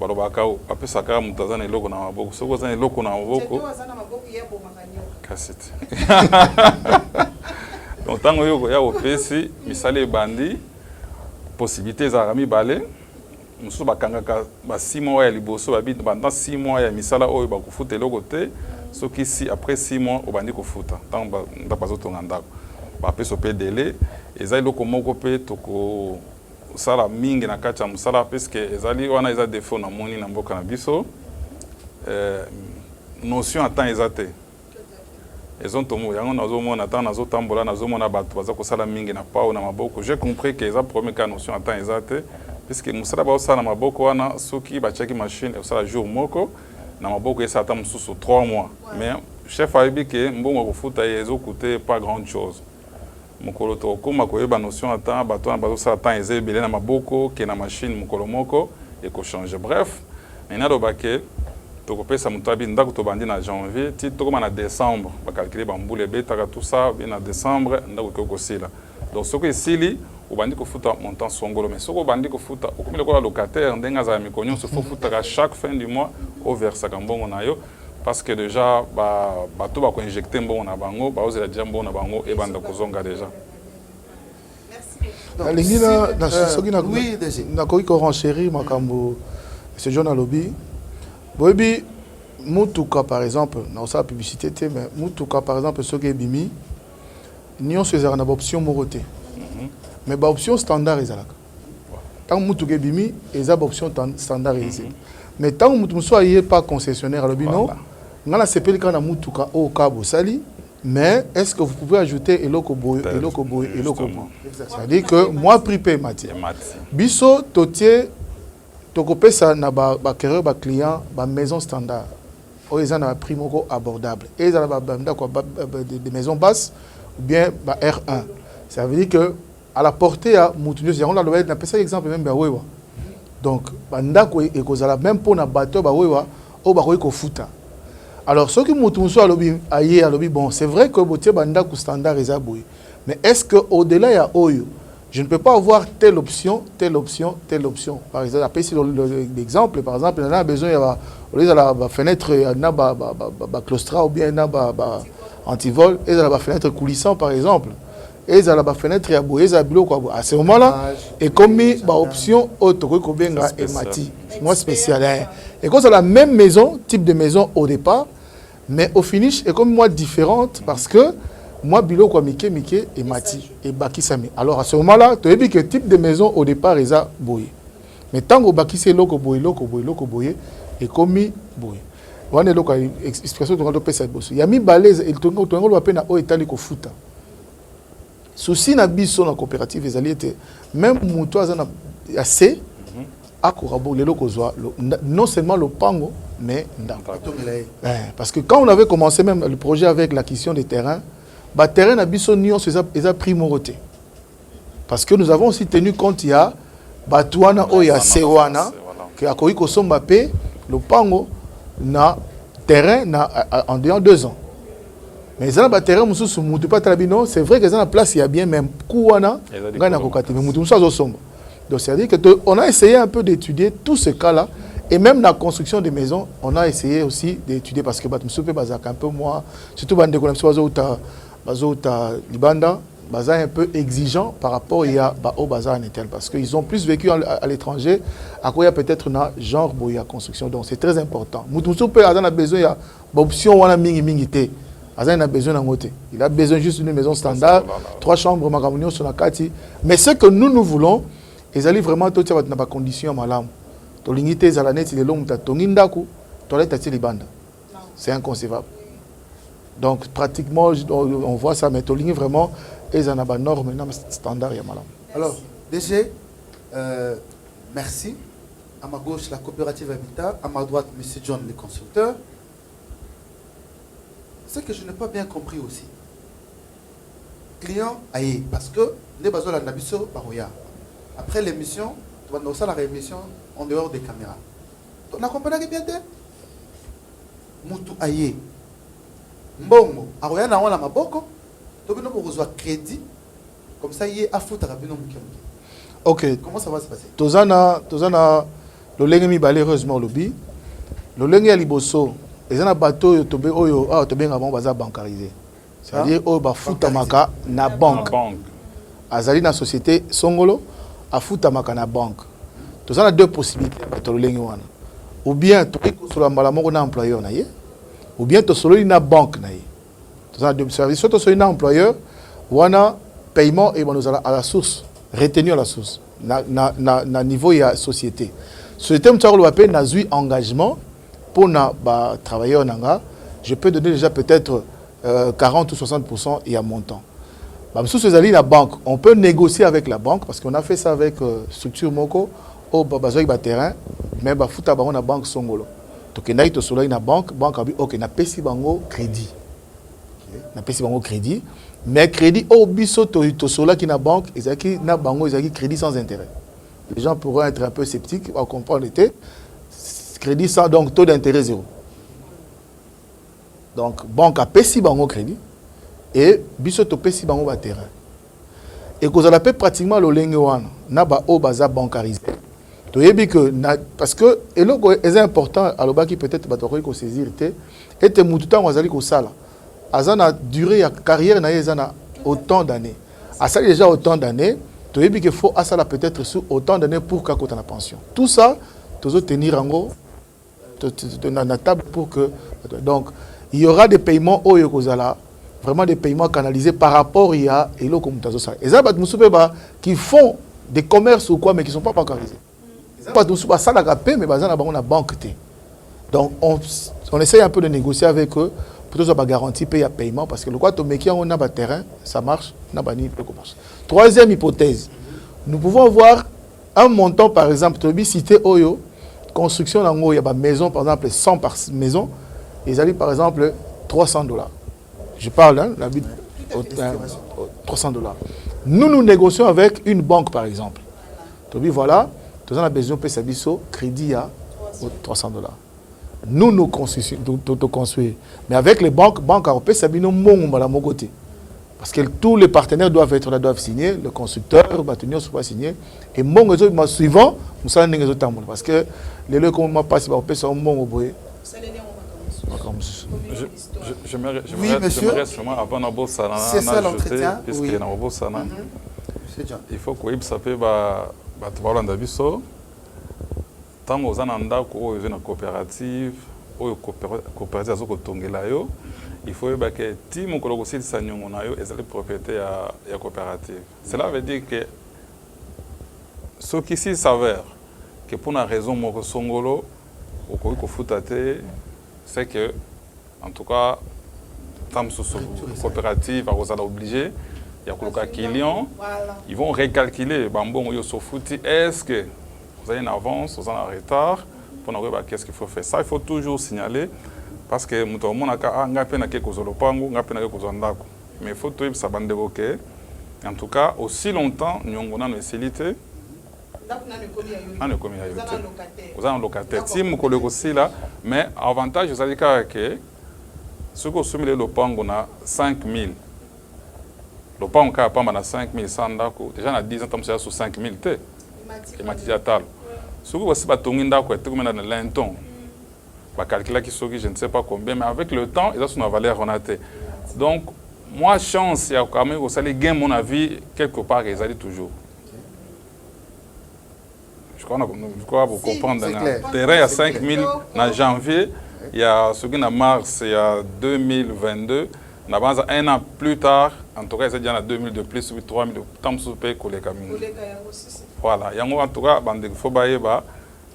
Balobaka apesaka mutazana eloko na maboko soko zana eloko na maboko kasiti donc tango yoko ya opesi misale bandi possibilité za rami balé musu bakangaka ba 6 mois ya liboso babit pendant 6 mois ya misala oyo bakufuta eloko te soki si après 6 mois obandi kofuta tango ndapazo tonga ndako ba peso pe délai eza eloko moko pe toko sala mingi na kati ya musala parce que ezali wana eza défaut na moni na mboka na biso notion ata eza te ezontomo yango nazomona ata nazotambola nazomona bato baza kosala mingi na pao na maboko j'ai compris que eza premier ka notion ata eza te parce que musala baosala na maboko wana soki batiaki machine osala jour moko na maboko esa ata mosusu 3 mois mais chef ayebi ke mbongo kofuta ye ezokute pas grande chose mokolo to koma koyeba notion ata bato na bazo sala temps ezebele na maboko ke na machine mokolo moko et ko changer bref na lobake to kopesa mutu abi ndako to bandi na janvier ti to koma na décembre ba calculer ba mbule betaka tout ça bien na décembre ndako ko sila donc soko esili obandi ko futa montant songolo mais soko bandi ko futa okomile ko la locataire ndenga za mikonyo se faut futa chaque fin du mois au versa kambongo na yo parce que déjà bato ba ko injecter mbongo na bango ba ozela dia mbongo na bango e banda kozonga déjà. Merci. Oui, na koki ko renchérir makambo ce journal lobby. Bobi mutuka par exemple, na sa publicité te mais mutuka par exemple ce que bimi nion se zera na option moroté. Mais ba option standard ezalaka. Tant mutuka bimi eza ba option standard ici. Mais tant mutu so ayé pas concessionnaire lobby non. Ngala sepeli kana mutuka au cabo sali, mais est-ce que vous pouvez ajouter eloko boy. C'est-à-dire que moi pripé mati. Biso totier tokopesa na ba querer ba client ba maison standard. Ils ont un prix abordable. Et ils ont des maisons basses ou bien ba R1. Ça veut dire que à la portée à Moutounios, on a le ça exemple même ba wewa. Donc bandako et kozala même pour na bateau ba wewa au ba ko futa. Alors, ce qui est lobby, bon, c'est vrai que le bandako standard est aboué. Mais est-ce qu'au-delà, il y a Oyo? Je ne peux pas avoir telle option. Par exemple, ici l'exemple, par exemple, on a besoin de la fenêtre, il y a une claustra ou bien une antivol, et il y a la fenêtre coulissant, par exemple. Et il y a la fenêtre, il y a boué, il y a quoi. À ce moment-là, et comme il y a option, et mati, moi spécial. Et quand c'est la même maison, type de maison au départ, mais au finish, est comme moi différente parce que moi, bilo quoi, Mike et Mati et Baki Sami. Alors à ce moment-là, tu as vu que type de maison au départ est à boye. Mais tant que Baki c'est loko boye, et comme boye. On est loko expression de notre pesa bosse. Yami balèze et tongo va peine à o etali ko futa. Souci na biso na coopérative les alliés même moutoise na assez akorabo lelo kozwa non seulement le pango mais ndako. Parce que quand on avait commencé même le projet avec l'acquisition des terrains, bah terrain na biso nyonso eza primorité. Parce que nous avons aussi tenu compte il y a Batouana Oya Sewana qui a koyi kosomba pe le pango na terrain en dehors 2 ans. Mais ça na terrain mususu mutu pas talabino, c'est vrai que ça na place il y a bien même kouana ngana kokati mais mutu mususu azosomba. Donc c'est-à-dire que on a essayé un peu d'étudier tout ce cas-là et même la construction des maisons, on a essayé aussi d'étudier parce que mususu pe bazaka un peu moins surtout bande ko bazo ta libanda Baza est un peu exigeant par rapport au Baza en Etel parce qu'ils ont plus vécu à l'étranger, à quoi il y a peut-être un genre de construction. Donc c'est très important. Moutoussou peut avoir besoin d'options ou mingi. Il a besoin d'un côté. Il a besoin juste d'une maison standard, 3 chambres, magamunion sur la carte. Mais ce que nous voulons, ils allaient vraiment tout dans des conditions malam. Tolingité zalanet il est long tongindaku, toilette libanda. C'est inconcevable. Donc pratiquement on voit ça mais tolingi vraiment et ça n'a pas norme standard ya malam. Alors DG merci. À ma gauche la coopérative Habitat, à ma droite monsieur John le constructeur. Ce que je n'ai pas bien compris aussi. Client aïe parce que les bases la nabiso baroya. Après l'émission, tu vas dans la réémission en dehors des caméras. Tu n'as compris bien de Moutou aïe. Mbongo, aroya na wana maboko. Tu peux nous recevoir crédit. Comme ça il est à foutre à bino mukemke. OK. Comment ça va se passer? Tozana le lengemi malheureusement lobby. Le lengi liboso ils ont un bateau to baza bancarisé. C'est-à-dire au ba futamaka na banque. Azali na société Songolo a futamaka na banque. Tozana 2 possibilités to lengi wana. Ou bien to sur la malamoko na employeur na ye, ou bien to solo na banque na ye. Tozana 2 services soit to solo na employeur wana paiement et bon à la source, retenu à la source na niveau ya société. Société mtsaro va payer na zui engagement pour na travailleur nanga, je peux donner déjà peut-être 40 ou 60% et à montant. Sous ces alliés la banque, on peut négocier avec la banque parce qu'on a fait ça avec structure Moko au bazoï terrain, mais ba futa bango na banque Songolo. Donc on a eu solo na banque a dit OK na pesi bango crédit. Na pesi bango crédit, mais crédit au biso to solo qui na banque, ezaki na bango ezaki crédit sans intérêt. Les gens pourront être un peu sceptiques à comprendre l'été. Crédit sans donc taux d'intérêt 0. Donc banque a payé bango crédit et biso to payé bango ba terrain. Et que vous avez pratiquement le lenge wana na ba o baza bancarisé. To yebi que parce que et là c'est important aloba qui peut-être ba to ko saisir té et te mututa ngazali ko sala. Azana durée ya carrière na ezana autant d'années. À ça déjà autant d'années, to yebi que faut asala peut-être sous autant d'années pour ka kota na pension. Tout ça tozo tenir en dans la table pour que donc il y aura des paiements au Yokozala, vraiment des paiements canalisés par rapport il y a et l'eau comme ça et ça qui font des commerces ou quoi mais qui sont pas bancarisés pas tout ça la paix mais bazana bango na banque té donc on essaye un peu de négocier avec eux pour que ça garantie payer à paiement parce que le quoi to meki on a ba terrain ça marche na bani peut commencer. Troisième hypothèse, nous pouvons avoir un montant par exemple to cité oyo construction il y a une maison par exemple 100 par maison ils allaient par exemple $300. Je parle hein, la but $300. Nous négocions avec une banque par exemple. Donc voilà, nous avons besoin de payer crédit à $300. Nous construisons. Mais avec les banques européennes, ça vient mon côté. Parce que tous les partenaires doivent être là, doivent signer, le constructeur va tenir soit signer. Et mon suivant, nous allons nous attendre. Parce que les lieux comme moi passent par sont mon boy. J'aimerais seulement avant d'abord ça, c'est ça l'entretien. Puisque il faut que ça peut tu vas dans biso. Tant aux ananda ko une coopérative, ou coopérative azo ko tongela yo. Il faut que si mon collègue aussi est les propriétaires de la coopérative. Cela veut dire que ce qui s'avère que pour une raison mon Songolo c'est que en tout cas tant que coopérative va obligé il y a des clients ils vont recalculer est-ce que vous avez une avance, vous en avez un retard, pour nous voir qu'est-ce qu'il faut faire. Ça, il faut toujours signaler, parce que nous avons un peu de temps, mais il faut tout ça bande ok. En tout cas, aussi longtemps, nous avons une facilité. Vous avez un locataire. Si vous avez aussi là, mais avantage, vous avez que ce que vous avez le pan, on a 5 000. Le pan, on a 5 000 déjà, on a 10 ans, on a 5 000. Et Mathiatal. Ce que vous avez fait, l'inton. On calculer qui je ne sais pas combien, mais avec le temps, ils ont une valeur renatée. Donc, moi, chance, il y a quand même, vous allez gagner mon avis, quelque part, ils allaient toujours. Je crois vous comprendre. Le terrain, il y a 5 000 en janvier, il y a ce qui en mars, il y a 2022. Un an plus tard, en tout cas, il y a 2 000 de plus, 3 000 de temps de pour les camions. Voilà, il y a en tout cas, il faut bailler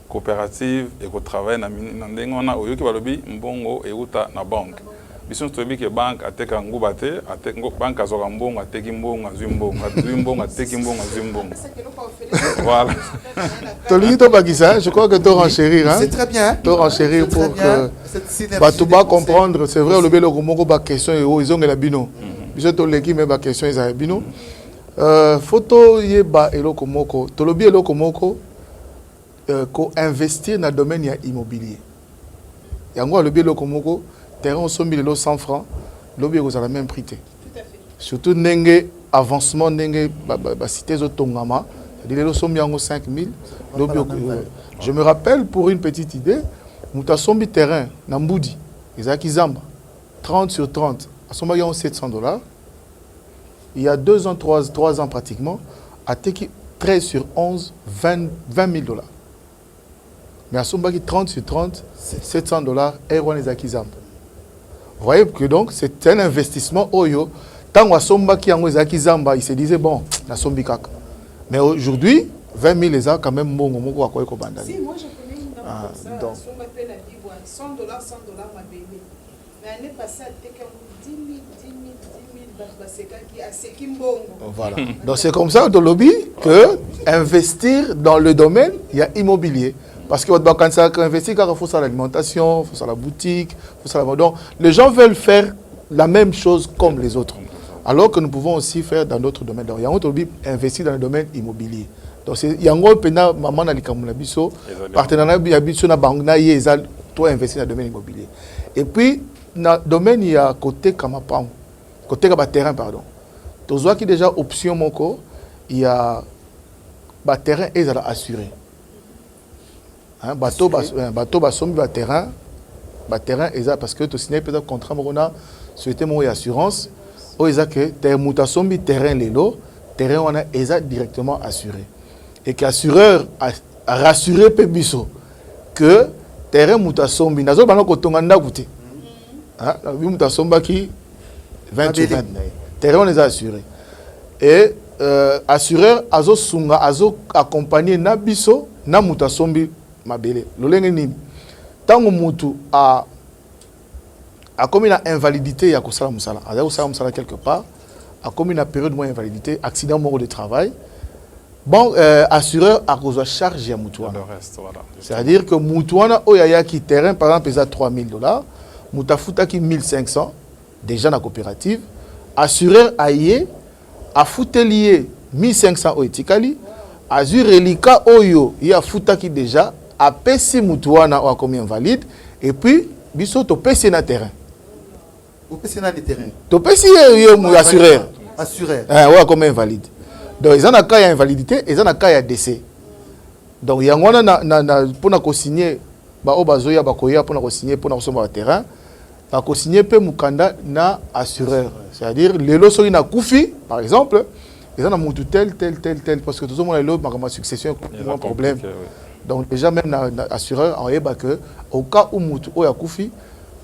coopérative et qu'on travaille dans mbongo et uta na banque. Bisons tobi que banque ateka ngubate ateka banque azoka mbongo ateki mbongo azumbongo azumbongo ateki mbongo azumbongo. Voilà. Tolito Bagisa, je crois que tu renchérir hein. C'est très bien. Tu renchérir pour que tu vas comprendre, c'est vrai le belo komoko ba question et ils ont la bino. Bisons to leki mais ba question ils a bino. Photo yeba eloko moko, tolobi eloko moko ko investir dans le domaine immobilier. Yango le bielo komoko terrain au 100 francs, l'objet vous a la même prix. Tout à fait. Surtout n'enge avancement n'enge cité zo tongama, c'est-à-dire le sombi yango 5 000. Je me rappelle pour une petite idée, muta sombi terrain na Mbudi, Isaki Zamba, 30 sur 30, à sombi yango $700. Il y a 2 ans, 3 ans pratiquement, à Teki 13 sur 11, $20 000. Mais à Sombaki 30 sur 30, $700, Erwan Isaki Zamba. Vous voyez que donc c'est un investissement Oyo. Tant que Sombaki Yango Isaki Zamba, il se disait bon, la Sombikaka. Mais aujourd'hui, 20 000 les a quand même bon moko à quoi qu'on Si moi je connais une dame comme ça, Somba paie la Bible, $100 ma bébé. Mais l'année passée, elle était 10 000, voilà. Donc c'est comme ça dans le lobby que investir dans le domaine, il y a immobilier. Parce que quand ça investit, il faut ça l'alimentation, il faut ça la boutique, il faut ça la... Donc les gens veulent faire la même chose comme les autres. Alors que nous pouvons aussi faire dans d'autres domaines. Donc il y a un autre lobby investir dans le domaine immobilier. Donc il y a un autre maman na likamula biso, partenariat biso na bangna yeza toi investir dans le domaine immobilier. Et puis dans le domaine il y a côté Kamapang, côté terrain pardon. Tu vois qui déjà option moko, il y a terrain et ça assuré. Bateau basombi terrain eza parce que tu signes peut-être contrat morona souhaiter mon assurance o eza que ter muta sombi terrain lelo terrain on a eza directement assuré et que assureur a rassuré pebiso que terrain muta sombi nazo bana ko tonga ndakuti hein muta somba ki 20 sur 20 terrain on est assuré et assureur azo sunga azo accompagner na biso na muta sombi mabele lolenge nini tango mutu a commis une invalidité ya kosala musala a kosala musala quelque part a commis une période de invalidité accident mort de travail bon assureur a kozwa charge ya mutu wana c'est-à-dire que mutu wana oyaya ki terrain par exemple pesa $3 000 mutafuta ki 1 500 déjà na coopérative assureur aye a futelié 1 500 oetikali azur relika oyo ya futaki déjà a pesi mutuana ou a commis invalide et puis biso to pesi na terrain. Ou pesi na terrain. To pesi yo assureur. Assureur. Ou a commis invalide. Donc ils en a cas invalidité, ils en a cas décès. Donc il y a na pour na ko signer ba obazoya ba koya pour na ko signer pour na ko terrain. Ba ko signer pe mukanda na assureur. C'est-à-dire les lots sont na kufi par exemple, ils en a mutu tel parce que tout le monde a l'autre ma succession un problème. Donc déjà même l'assureur en eba que au cas où mutu oya kufi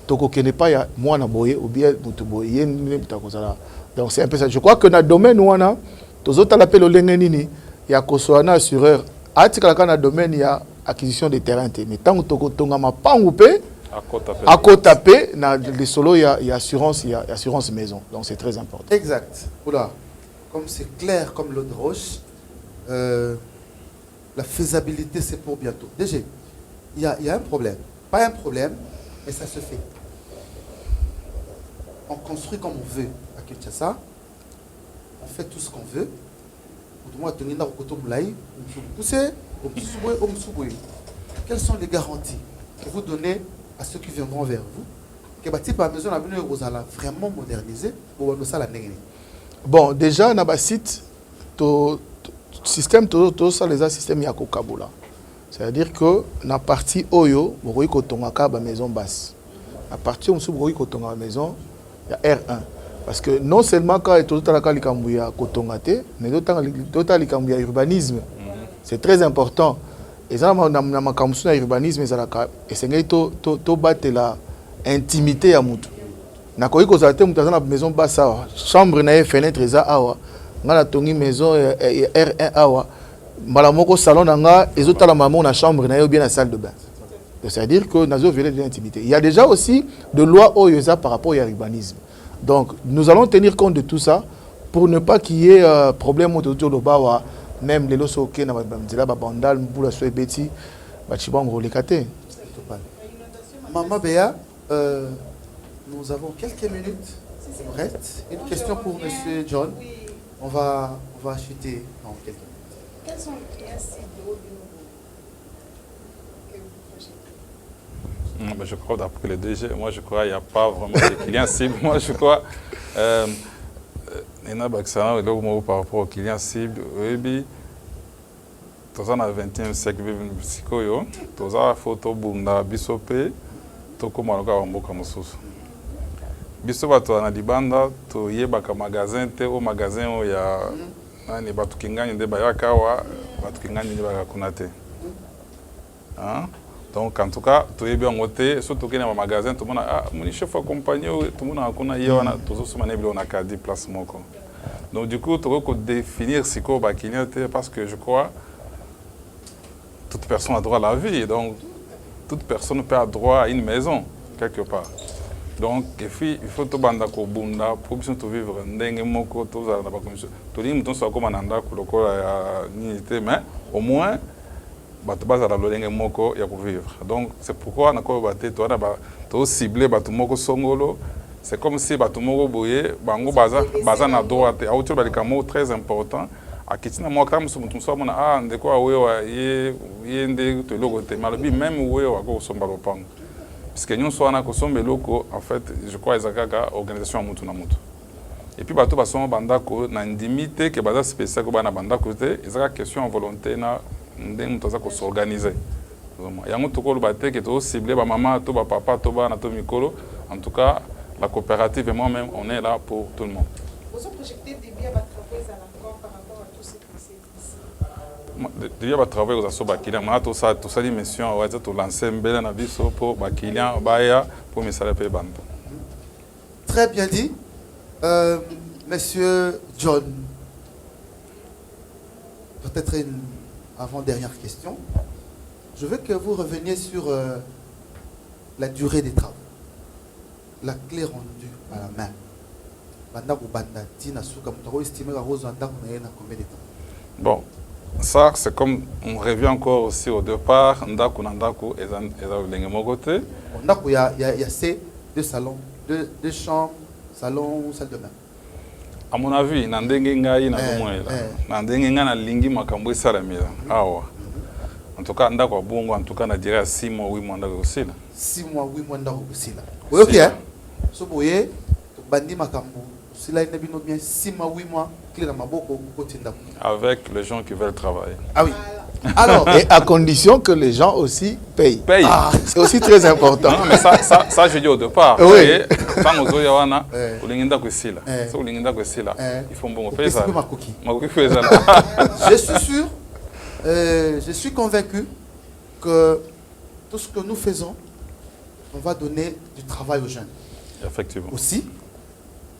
toko kene pas ya moi na boye ou bien mutu boye ni mutakozala. Donc c'est un peu ça. Je crois que dans le domaine où on a tous autres l'appel au lengenini il y a kosoana assureur atikala kana domaine il y a acquisition de terrain mais tant que toko tonga ma pas oupé à côté na les solo il y a assurance maison. Donc c'est très important. Exact. Oula. Comme c'est clair comme l'eau de roche. la faisabilité, c'est pour bientôt. Déjà, il y a un problème. Pas un problème, mais ça se fait. On construit comme on veut à Kinshasa. On fait tout ce qu'on veut. Quelles sont les garanties que vous donnez à ceux qui viendront vers vous que la maison a vraiment modernisé pour la Bon, déjà, dans le site, le système, tout ça, les systèmes Yako Kabola. C'est-à-dire que dans la partie Oyo, vous voyez qu'on a une maison basse. À partir où vous voyez qu'on a une maison, il y a R1. Parce que non seulement quand il y a tout le mais d'autres il y a urbanisme. C'est très important. Et ça, dans l'urbanisme, c'est de battre l'intimité à Moutou. Na koyi ko zate mutaza na maison basse awa chambre na fenêtre eza awa ngana tongi maison R1 awa mbala moko salon nga ezotala maman na chambre na yo bien na salle de bain. C'est-à-dire que nazo violer de l'intimité. Il y a déjà aussi de loi oyoza par rapport à l'urbanisme. Donc nous allons tenir compte de tout ça pour ne pas qu'il y ait problème autour de bawa même les loso ke na bandela ba bandal mbula so ebeti ba chibango lekate. Maman Béa, nous avons quelques minutes. Il nous reste une question pour M. John. On va chuter dans quelques minutes. Quels sont les clients cibles que vous projetez? Je crois, d'après le DG, moi je crois qu'il n'y a pas vraiment de clients cibles. Moi je crois, par rapport aux clients cibles, tout ça dans le 20e siècle, tout ça, photo bunda, bisope, tout comme on a mboka mosusu. Biso bato na libanda to yebaka magasin te au magasin o ya nani batu kingani nde bayaka wa batu kingani nde bakuna te. Hein? Donc en tout cas to yebi en te surtout que na magasin tout mona ah mon chef accompagné tout mona akuna yewana tozo sumane bilo na kadi place moko. Donc du coup to ko définir siko ba client parce que je crois toute personne a droit à la vie, donc toute personne peut avoir droit à une maison quelque part. Donc, il faut que banda ko bunda pour bien vivre ndenge moko to za na ba commission. To li muto so ko mananda ko lokola ya nité mais au moins bato baza la ndenge moko ya ko vivre. Donc c'est pourquoi na ko baté to na ba to cibler bato moko songolo. C'est comme si bato moko boye bango baza na droit te. Auto ba likamo très important. A kitina mo kam so muto so mona ah ndeko awe ye nde to logo te malobi même we wa ko somba lopango. Parce que nous sommes en fait, je crois que c'est une organisation à Moutou na Moutou. Et puis, bateau basson bandako na indimité que basa spécial que bana bandako te, c'est une question de volonté na ndeng moutou ko s'organiser. Yango toko le baté que to ciblé ba maman, to ba papa, to ba na to mikolo. En tout cas, la coopérative et moi-même, on est là pour tout le monde. Vous avez projeté des biens à travailler à l'accord par rapport à tout ce qui s'est ici? Déjà, je travaille aux assos bakiliens. Tout ça, les missions, on va lancer un bel aviso pour bakiliens, pour mes salaires bande. Très bien dit. Monsieur John, peut-être une avant-dernière question. Je veux que vous reveniez sur la durée des travaux. La clé rendue à la main. Bon. Ça, c'est comme on revient encore aussi au départ, Ndaku Nandaku et Lengemogote. Ndaku, il y a ces deux salons, deux chambres, salon, salle de bain. À mon avis, Nandengenga y Nandengenga na lingi makambo salamila. Awa. En tout cas, Ndaku Bongo, en tout cas, on dirait 6 mois, 8 mois Ndaku aussi. 6 mois, 8 mois Ndaku aussi. Oui, ok. So, vous voyez, Bandi Makambo. Cela est bien 6 mois, 8 mois, avec les gens qui veulent travailler. Ah oui. Alors, et à condition que les gens aussi payent. Ah, c'est aussi très important. Non, mais ça, je dis au départ. Oui. Il faut bon payer ça. Je suis sûr, je suis convaincu que tout ce que nous faisons, on va donner du travail aux jeunes. Effectivement. Aussi.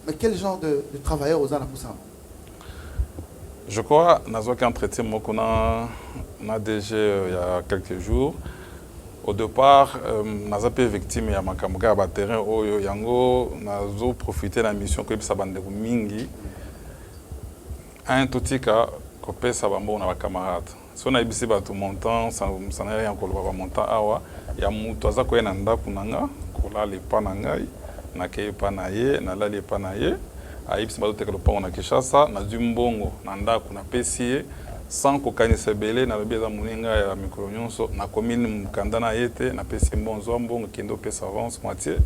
Mais quel genre de travailleurs aux ans pour ça? Je crois que nous avons traité qu'on a déjà il y a quelques jours. Au départ, nous avons été victimes de ma terrain où nous avons profité de la mission que nous avons mingi. Un tout petit cas, qu'on peut savoir nos camarades. Si on a ici tout montant, ça n'a rien encore le montant. Il y a mutu aza ko na ndaku nanga, ko la le panangai, na ke panaye, na la le panaye. Aibisi bato tekelo pa na Kinshasa, na dumbongo, na ndaku na pesiye, sans ko kanisa belé na beza muninga ya mikro nyonso, na commune mukanda na yete, na pesi mbonzo mbongo kendo pesa avance moitié.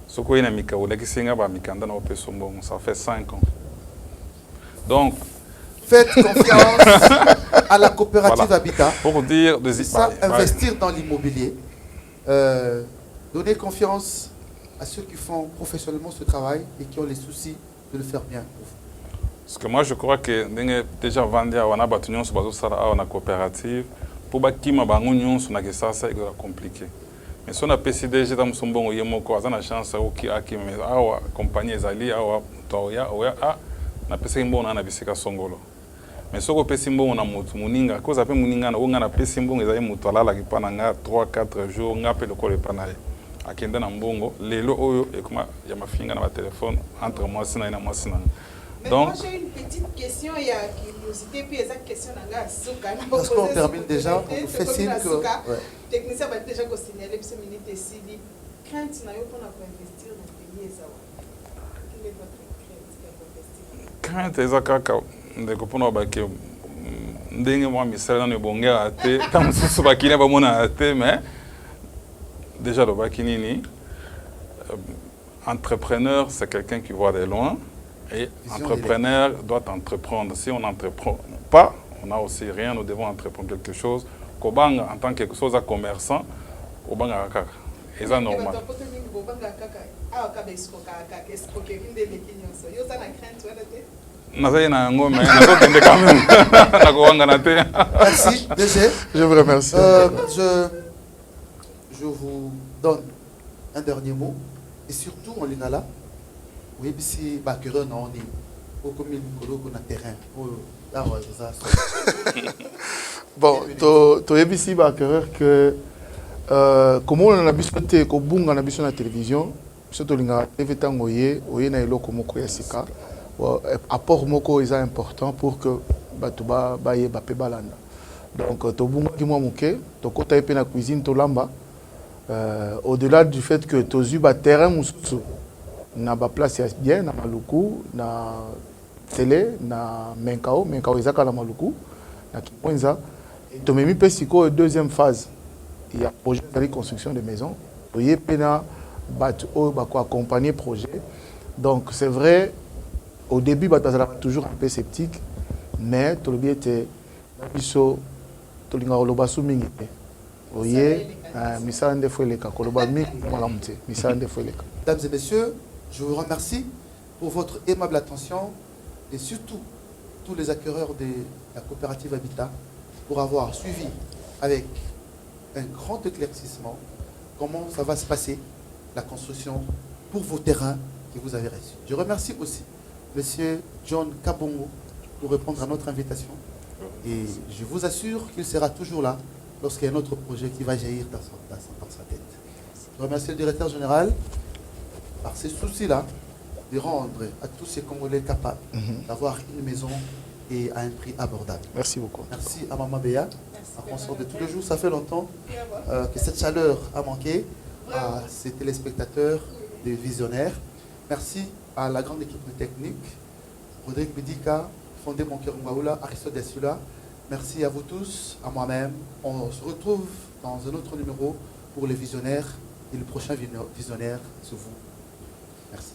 Soko ina mikaola kisinga ba mikanda na opeso mbongo, ça fait 5 ans. Donc faites confiance à la coopérative voilà. Habitat. Pour dire ça, investir dans l'immobilier, donner confiance à ceux qui font professionnellement ce travail et qui ont les soucis de le faire bien pour vous. Parce que moi je crois que déjà vendu à wana batu nyonso bazo sala a na coopérative pour bakima bango nyonso na kesasa iko compliqué. Mais si on a PCDG dans Msombongo yemoko azana chance oki akime awa compagnie ezali awa toya oya a na pesa mbongo na bisika songolo. Mais soko pesi mbongo na mutu muninga koza pe muninga na onga na pesi mbongo ezali mutu alala kipana nga 3-4 jours nga pe lokole panaye akenda na mbongo lelo oyo ekoma ya mafinga na ba téléphone entre moi sina na moi sina. Donc j'ai une petite question, il y a curiosité puis exact question nanga suka. Parce qu'on termine déjà, on fait signe que technicien va déjà ko signaler ce minute ici dit crainte na yo pour investir dans le pays ezawa. Quelle est votre crainte pour investir? Crainte ezakaka ndeko pona ba ke ndenge moi misala na bongera ate tam susu bakina ba mona ate mais déjà le bakinini entrepreneur c'est quelqu'un qui voit de loin. Et entrepreneur doit entreprendre. Si on n'entreprend pas, on n'a aussi rien, nous devons entreprendre quelque chose. Kobanga, en tant que quelque chose à commerçant, Kobanga kaka. Et ça normal. Merci, DG. Je vous remercie. Je vous donne un dernier mot. Et surtout, en Lingala, oui, si Bakure non est au commune qu'on a terrain pour bon, to ebisi Bakure que comment on a biscuité ko bunga na biso na télévision, surtout linga TV tangoye, oye na eloko moko ya sika. Apport moko est important pour que batuba baye bape balanda. Donc to bunga ki mwa muke, to kota epe na cuisine to lamba. Au-delà du fait que to zuba terrain mususu na ba place bien na Maluku na télé na Menkao ezaka na Maluku na Kiponza to memi pesiko deuxième phase il y a projet de construction de maisons oye pena bat o ba ko accompagner projet donc c'est vrai au début batazala toujours un peu sceptique mais to le bien était biso to linga loba su mingi oye misande fo le ka koloba mingi malamte misande fo le ka. Mesdames et messieurs, je vous remercie pour votre aimable attention et surtout tous les acquéreurs de la coopérative Habitat pour avoir suivi avec un grand éclaircissement comment ça va se passer la construction pour vos terrains que vous avez reçus. Je remercie aussi M. John Kabongo pour répondre à notre invitation et je vous assure qu'il sera toujours là lorsqu'il y a un autre projet qui va jaillir dans sa tête. Je remercie le directeur général par ces soucis-là, de rendre à tous ces Congolais capables d'avoir une maison et à un prix abordable. Merci beaucoup. Merci à Maman Béa, à consort de tous les jours. Ça fait longtemps que cette chaleur a manqué à ces téléspectateurs, des visionnaires. Merci à la grande équipe de technique, Rodrigue Bidika, Fondé Monker Mwaoula, Aristote Dessula. Merci à vous tous, à moi-même. On se retrouve dans un autre numéro pour les visionnaires et le prochain visionnaire, c'est vous. Merci.